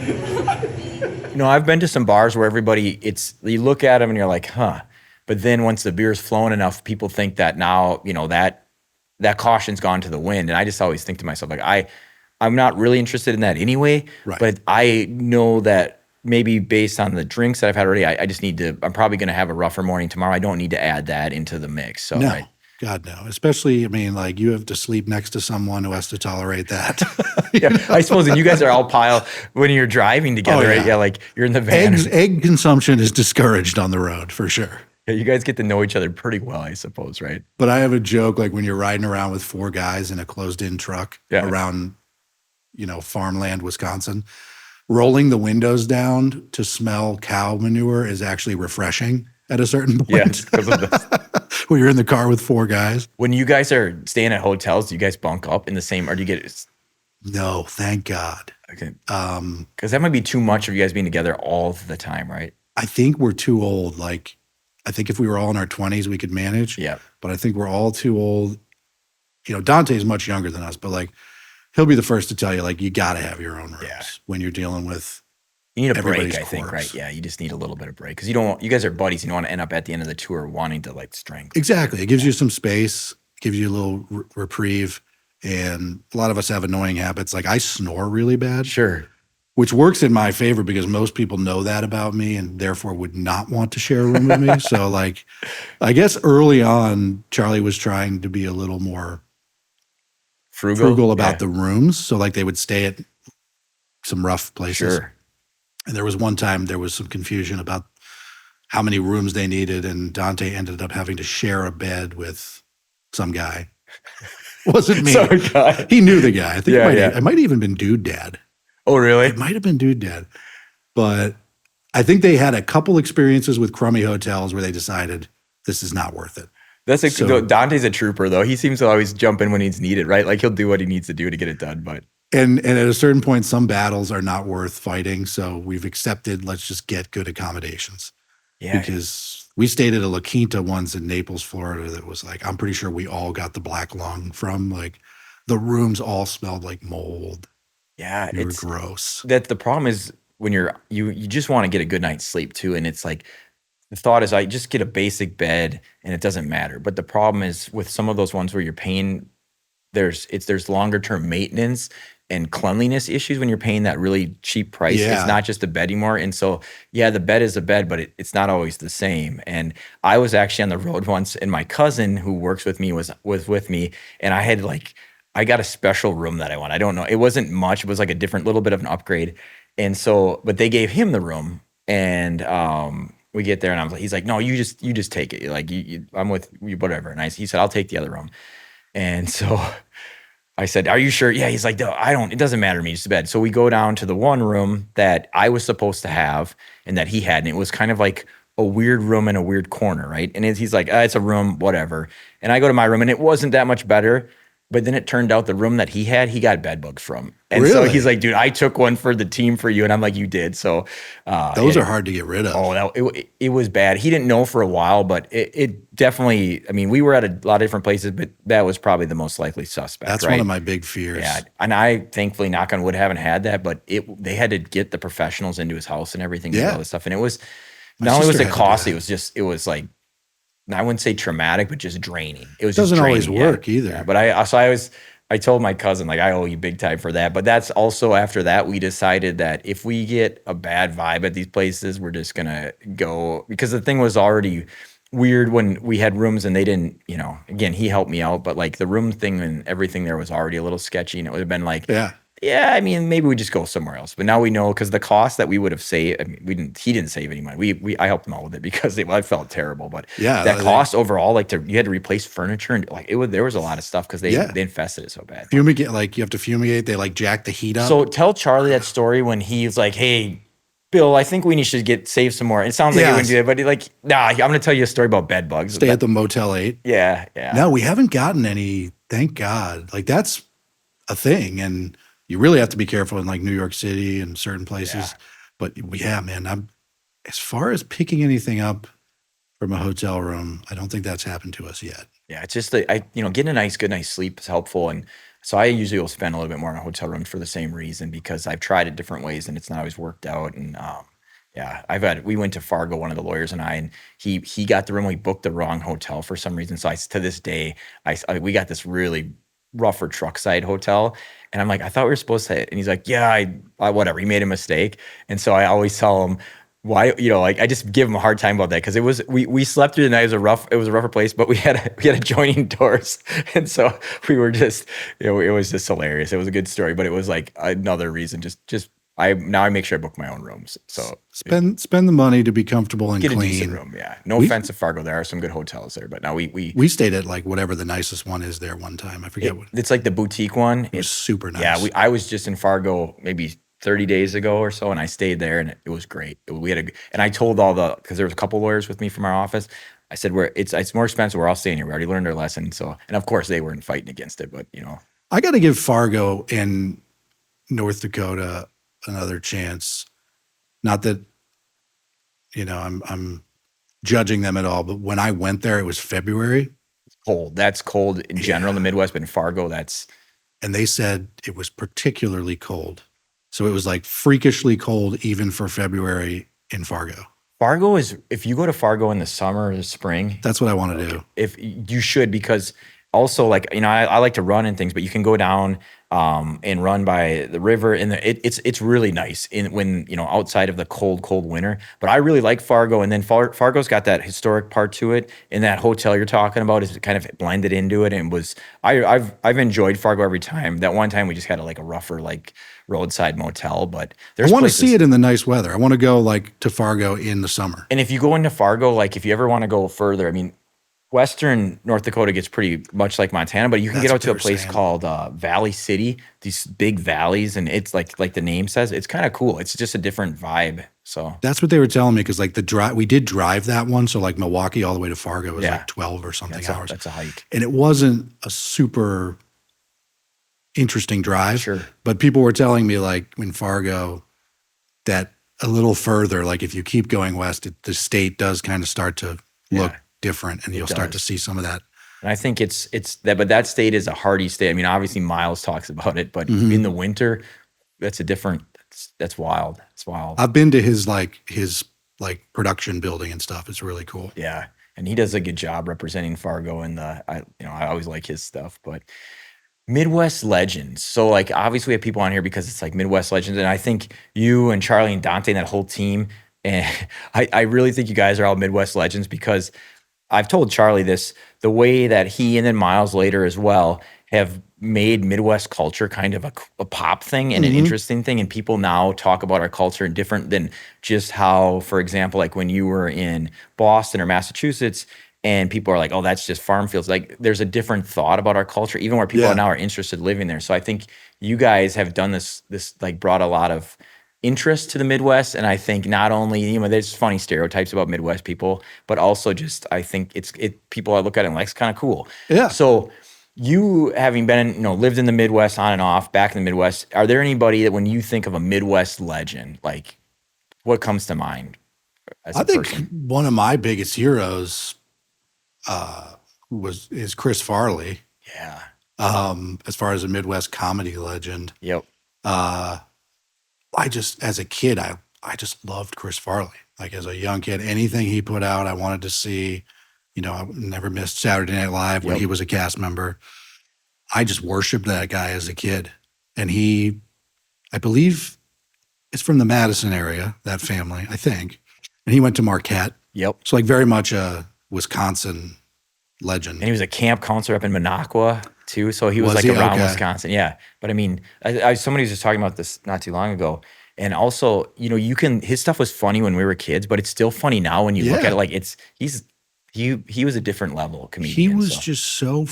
I've been to some bars where you look at them and you're like, huh. But then once the beer's flowing enough, people think that now, that caution's gone to the wind. And I just always think to myself, like, I'm not really interested in that anyway. Right. But I know that maybe based on the drinks that I've had already, I just need to, I'm probably going to have a rougher morning tomorrow. I don't need to add that into the mix. So No, God, no. Especially, I mean, like you have to sleep next to someone who has to tolerate that. Yeah, I suppose. And you guys are all piled when you're driving together, right? Yeah, like you're in the van. Egg consumption is discouraged on the road for sure. Yeah, you guys get to know each other pretty well, I suppose, right? But I have a joke like when you're riding around with 4 guys in a closed-in truck around, farmland, Wisconsin, rolling the windows down to smell cow manure is actually refreshing at a certain point. Yes, because of this. When you're in the car with 4 guys. When you guys are staying at hotels, do you guys bunk up in the same, or do you get? No, thank God. Okay. Because that might be too much of you guys being together all the time, right? I think we're too old. Like, I think if we were all in our 20s, we could manage. Yeah. But I think we're all too old. Dante's much younger than us, but like, he'll be the first to tell you, like, you got to have your own rooms when you're dealing with. You need a break, I think, right? Yeah, you just need a little bit of break because you guys are buddies. You don't want to end up at the end of the tour wanting to like strangle. Exactly. It gives you some space, gives you a little reprieve. And a lot of us have annoying habits. Like I snore really bad. Sure. Which works in my favor because most people know that about me and therefore would not want to share a room with me. So like, I guess early on, Charlie was trying to be a little more frugal about the rooms. So like they would stay at some rough places. Sure. And there was one time there was some confusion about how many rooms they needed. And Dante ended up having to share a bed with some guy. Wasn't me. He knew the guy. I think it might have even been Dude Dad. Oh, really? It might have been Dude Dad. But I think they had a couple experiences with crummy hotels where they decided this is not worth it. Dante's a trooper, though. He seems to always jump in when he's needed, right? Like he'll do what he needs to do to get it done. But and at a certain point, some battles are not worth fighting. So we've accepted, let's just get good accommodations. Yeah. Because we stayed at a La Quinta once in Naples, Florida that was like, I'm pretty sure we all got the black lung from. Like the rooms all smelled like mold. Yeah. They were gross. That the problem is when you just want to get a good night's sleep too. And it's like, the thought is I just get a basic bed and it doesn't matter. But the problem is with some of those ones where you're paying, there's longer term maintenance and cleanliness issues when you're paying that really cheap price. Yeah. It's not just a bed anymore. And so, yeah, the bed is a bed, but it's not always the same. And I was actually on the road once and my cousin who works with me was with me. And I got a special room that I want. I don't know. It wasn't much. It was like a different little bit of an upgrade. And so, but they gave him the room and, we get there and he's like, no, you just take it. Like I'm with you, whatever. And he said, I'll take the other room. And so I said, are you sure? Yeah. He's like, no, it doesn't matter to me, just a bed. So we go down to the one room that I was supposed to have and that he had. And it was kind of like a weird room in a weird corner. Right. And he's like, it's a room, whatever. And I go to my room and it wasn't that much better. But then it turned out the room that he got bed bugs from. And so he's like, dude, I took one for the team for you. And I'm like, you did. So those are hard to get rid of. Oh, it was bad. He didn't know for a while, but it definitely, I mean, we were at a lot of different places, but that was probably the most likely suspect. That's one of my big fears. Yeah. And I thankfully, knock on wood, haven't had that, but they had to get the professionals into his house and everything and all this stuff. And it was, not only was it costly, it was like, I wouldn't say traumatic, but just draining. It doesn't always work either. Yeah, but I told my cousin, like, I owe you big time for that. But that's also after that, we decided that if we get a bad vibe at these places, we're just going to go. Because the thing was already weird when we had rooms and they didn't, again, he helped me out. But like the room thing and everything there was already a little sketchy. And it would have been like, yeah, I mean, maybe we just go somewhere else. But now we know because the cost that we would have saved, I mean, he didn't save any money. I helped him out with it because I felt terrible. But that cost overall, like you had to replace furniture and like there was a lot of stuff because they infested it so bad. Fumigate, like you have to fumigate. They like jack the heat up. So tell Charlie that story when he's like, hey, Bill, I think we should save some more. It sounds like he wouldn't do that, but he's like, nah, I'm going to tell you a story about bed bugs. Stay at the Motel 8. Yeah. No, we haven't gotten any, thank God. Like that's a thing. And you really have to be careful in like New York City and certain places. Yeah. But man, as far as picking anything up from a hotel room, I don't think that's happened to us yet. Yeah, it's just getting a good night's sleep is helpful. And so I usually will spend a little bit more in a hotel room for the same reason because I've tried it different ways and it's not always worked out. And we went to Fargo, one of the lawyers and I, and he got the room. We booked the wrong hotel for some reason. So to this day, we got this really rougher truck side hotel. And I'm like, I thought we were supposed to, and he's like, yeah, I whatever. He made a mistake. And so I always tell him, why, like I just give him a hard time about that because we slept through the night. It was a rougher place, but we had adjoining doors, and so we were just it was just hilarious. It was a good story, but it was like another reason. Now I make sure I book my own rooms. So spend the money to be comfortable and get clean. a decent room. Yeah, no offense to Fargo, there are some good hotels there, but now we stayed at like whatever the nicest one is there one time. I forget what. It's like the boutique one. It was super nice. Yeah, I was just in Fargo maybe 30 days ago or so, and I stayed there, and it was great. And I told because there was a couple lawyers with me from our office. I said, it's more expensive. We're all staying here. We already learned our lesson. So, and of course they weren't fighting against it, but I got to give Fargo and North Dakota another chance. Not that, I'm judging them at all, but when I went there, it was February. It's cold. That's cold in general in the Midwest, but in Fargo, and they said it was particularly cold. So it was like freakishly cold even for February in Fargo. Fargo is, if you go to Fargo in the summer or the spring. That's what I want to do. If you should, because also like, I like to run and things, but you can go down and run by the river, and it's really nice when outside of the cold winter. But I really like Fargo, and then Fargo's got that historic part to it, and that hotel you're talking about is kind of blended into it, and I've enjoyed Fargo every time. That one time we just had a rougher roadside motel, but I want to see it in the nice weather. I want to go to Fargo in the summer. And if you go into Fargo, if you ever want to go further, Western North Dakota gets pretty much like Montana, but you can get out to a place called Valley City, these big valleys, and it's like the name says, it's kind of cool. It's just a different vibe. So that's what they were telling me, because the drive, we did drive that one. So Milwaukee all the way to Fargo was 12 or something hours. That's a hike. And it wasn't a super interesting drive. Sure. But people were telling me in Fargo that a little further, if you keep going west, the state does kind of start to look different, and you'll start to see some of that. And I think it's that, but that state is a hardy state. Obviously Miles talks about it, but in the winter, that's wild. It's wild. I've been to his production building and stuff. It's really cool. Yeah. And he does a good job representing Fargo, and I always like his stuff. But Midwest legends. So obviously we have people on here because it's Midwest legends, and I think you and Charlie and Dante and that whole team, and I really think you guys are all Midwest legends, because I've told Charlie this, the way that he and then Miles later as well have made Midwest culture kind of a pop thing and an interesting thing. And people now talk about our culture different than just how, for example, when you were in Boston or Massachusetts and people are like, oh, that's just farm fields. There's a different thought about our culture, even where people now are interested in living there. So I think you guys have done this brought a lot of interest to the Midwest, and I think not only there's funny stereotypes about Midwest people, but also just I think people look at it and it's kind of cool. Yeah. So you having been lived in the Midwest on and off, back in the Midwest, are there anybody that when you think of a Midwest legend, what comes to mind? I think one of my biggest heroes is Chris Farley. Yeah. As far as a Midwest comedy legend. Yep. As a kid, I just loved Chris Farley. As a young kid, anything he put out, I wanted to see. I never missed Saturday Night Live when he was a cast member. I just worshiped that guy as a kid. And I believe it's from the Madison area, that family, I think. And he went to Marquette. Yep. So very much a Wisconsin legend. And he was a camp counselor up in Minocqua too. So he was around Wisconsin. Yeah. But somebody was just talking about this not too long ago. And also, his stuff was funny when we were kids, but it's still funny now when you look at it. He was a different level comedian. He was just so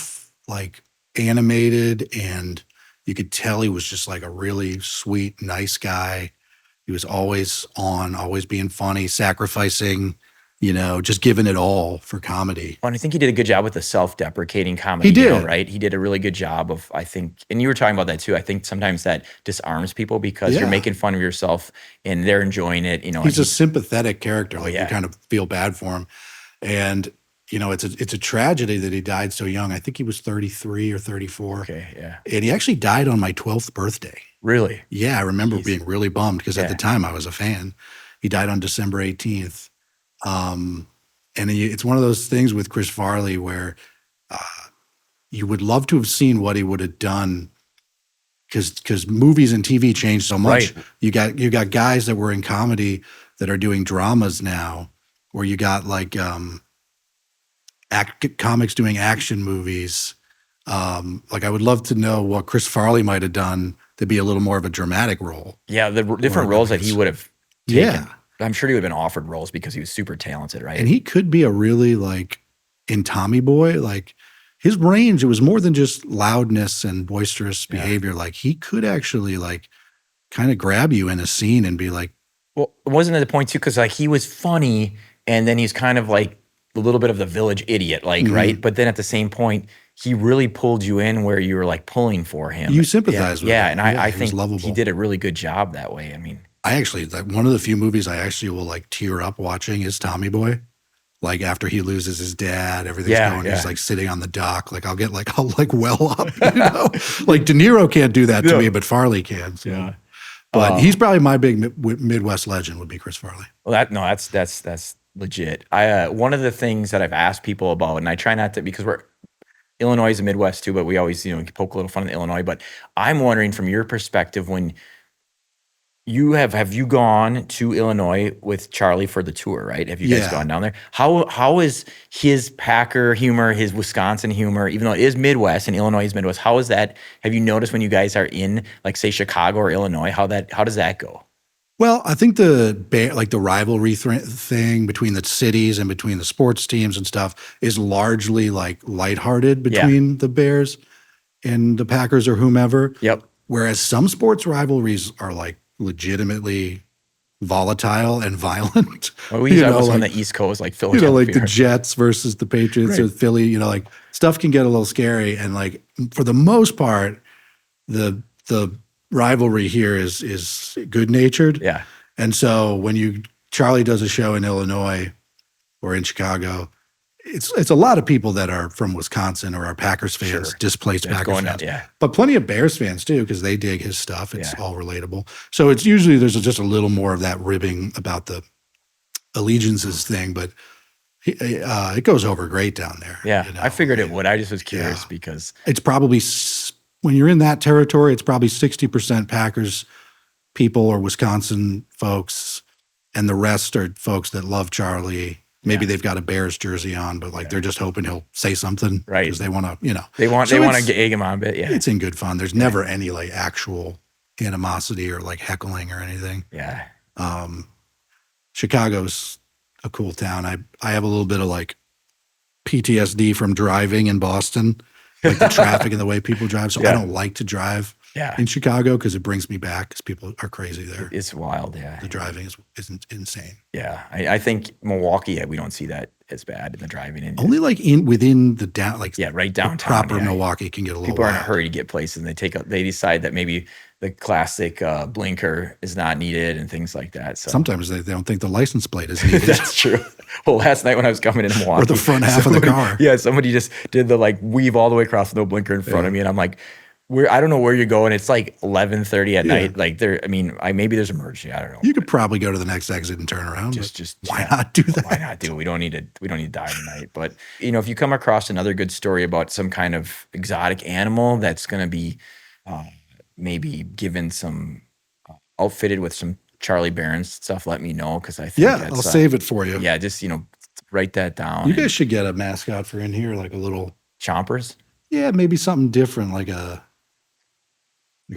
animated, and you could tell he was just a really sweet, nice guy. He was always on, always being funny, sacrificing, just giving it all for comedy. Well, and I think he did a good job with the self-deprecating comedy. He did. Right? He did a really good job of, I think, and you were talking about that too. I think sometimes that disarms people because you're making fun of yourself and they're enjoying it. He's a sympathetic character. You kind of feel bad for him. And, it's a tragedy that he died so young. I think he was 33 or 34. Okay, yeah. And he actually died on my 12th birthday. Really? Yeah, I remember being really bummed because at the time I was a fan. He died on December 18th. And it's one of those things with Chris Farley where you would love to have seen what he would have done, because movies and TV changed so much. Right. You got guys that were in comedy that are doing dramas now, where you got like comics doing action movies. Like I would love to know what Chris Farley might have done to be a little more of a dramatic role. Yeah, the different roles that he would have taken. Yeah. I'm sure he would have been offered roles because he was super talented, right? And he could be a really like in Tommy Boy, like his range, it was more than just loudness and boisterous behavior. Like he could actually like kind of grab you in a scene and be like, well, wasn't it the point too? Because like he was funny and then he's kind of like a little bit of the village idiot, like, right? But then at the same point, he really pulled you in where you were like pulling for him. You sympathize with him. And I think lovable. he did a really good job that way. I mean, I actually, like one of the few movies I actually will like tear up watching is Tommy Boy. Like after he loses his dad, everything's going, he's like sitting on the dock. Like I'll well up, you know? Like De Niro can't do that to me, but Farley can. So. But he's probably my big Midwest legend would be Chris Farley. Well, that's legit. One of the things that I've asked people about, and I try not to, because Illinois is a Midwest too, but we always, poke a little fun at Illinois. But I'm wondering from your perspective, when you have you gone to Illinois with Charlie for the tour, right? Have you guys gone down there? How is his Packer humor, his Wisconsin humor, even though it is Midwest and Illinois is Midwest, how is that? Have you noticed when you guys are in, like, say, Chicago or Illinois, how does that go? Well, I think the rivalry thing between the cities and between the sports teams and stuff is largely like lighthearted between the Bears and the Packers or whomever. Yep. Whereas some sports rivalries are like legitimately volatile and violent. Well, we have on the East Coast, like Philadelphia. Like the Jets versus the Patriots or Philly, like stuff can get a little scary. And like for the most part, the rivalry here is good-natured. Yeah. And so when Charlie does a show in Illinois or in Chicago, it's a lot of people that are from Wisconsin or are Packers fans, displaced Packers fans. But plenty of Bears fans too, because they dig his stuff. It's all relatable. So it's usually there's just a little more of that ribbing about the allegiances thing, but it goes over great down there. Yeah, I figured it would. I just was curious because it's probably when you're in that territory, it's probably 60% Packers people or Wisconsin folks, and the rest are folks that love Charlie. Maybe they've got a Bears jersey on, but like they're just hoping he'll say something, right? Because they want to, they want to egg him on a bit. Yeah, it's in good fun. There's never any like actual animosity or like heckling or anything. Yeah. Chicago's a cool town. I have a little bit of like PTSD from driving in Boston, like the traffic and the way people drive. So I don't like to drive in Chicago because it brings me back because people are crazy there. It's wild, The driving is insane. Yeah, I think Milwaukee, we don't see that as bad in the driving. Only like within the right downtown. Proper Milwaukee can get a little. People are in a hurry to get places, and they decide that maybe the classic blinker is not needed and things like that. So sometimes they don't think the license plate is needed. That's true. Well, last night when I was coming into Milwaukee, or the front half of the car. Yeah, somebody just did the like weave all the way across with no blinker in front of me, and I'm like, I don't know where you're going. It's like 11:30 at night. Like maybe there's emergency. I don't know. You could probably go to the next exit and turn around. Just why not do that? Why not do it? We don't need to die tonight. But if you come across another good story about some kind of exotic animal that's going to be maybe given some outfitted with some Charlie Berens stuff, let me know because I think I'll save it for you. Yeah, just write that down. You guys should get a mascot for in here, like a little Chompers. Yeah, maybe something different, like a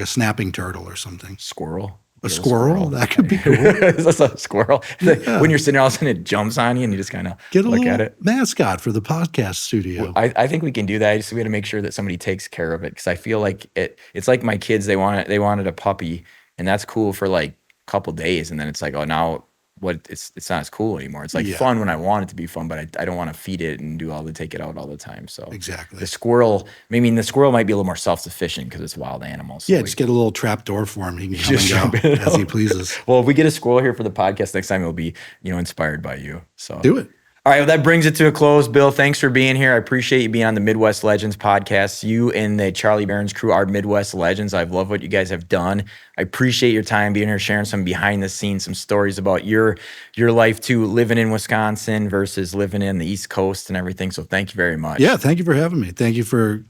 snapping turtle or something. Squirrel. A squirrel? That could be cool. That's a squirrel. Yeah. When you're sitting there, all of a sudden it jumps on you and you just kind of look at it. Mascot for the podcast studio. Well, I think we can do that. We got to make sure that somebody takes care of it because I feel like it's like my kids. They wanted a puppy, and that's cool for like a couple days, and then it's like, oh, now it's not as cool anymore. It's like fun when I want it to be fun, but I don't want to feed it and take it out all the time. So exactly. The squirrel might be a little more self-sufficient because it's wild animals. So just get a little trap door for him. He can come and go as he pleases. Well, if we get a squirrel here for the podcast next time, it'll be inspired by you. So do it. All right, well, that brings it to a close. Bill, thanks for being here. I appreciate you being on the Midwest Legends podcast. You and the Charlie Berens crew are Midwest Legends. I love what you guys have done. I appreciate your time being here, sharing some behind the scenes, some stories about your life too, living in Wisconsin versus living in the East Coast and everything. So thank you very much. Yeah, thank you for having me. Thank you for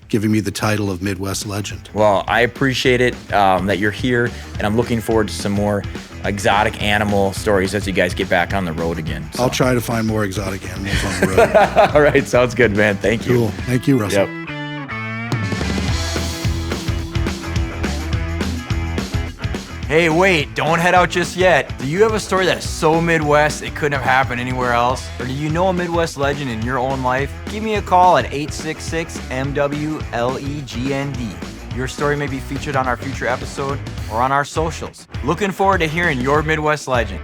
giving me the title of Midwest Legend. Well, I appreciate it that you're here, and I'm looking forward to some more exotic animal stories as you guys get back on the road again. So. I'll try to find more exotic animals on the road. All right, sounds good, man. Thank you. Cool. Thank you, Russell. Yep. Hey, wait, don't head out just yet. Do you have a story that's so Midwest it couldn't have happened anywhere else? Or do you know a Midwest legend in your own life? Give me a call at 866-MWLEGND. Your story may be featured on our future episode or on our socials. Looking forward to hearing your Midwest legend.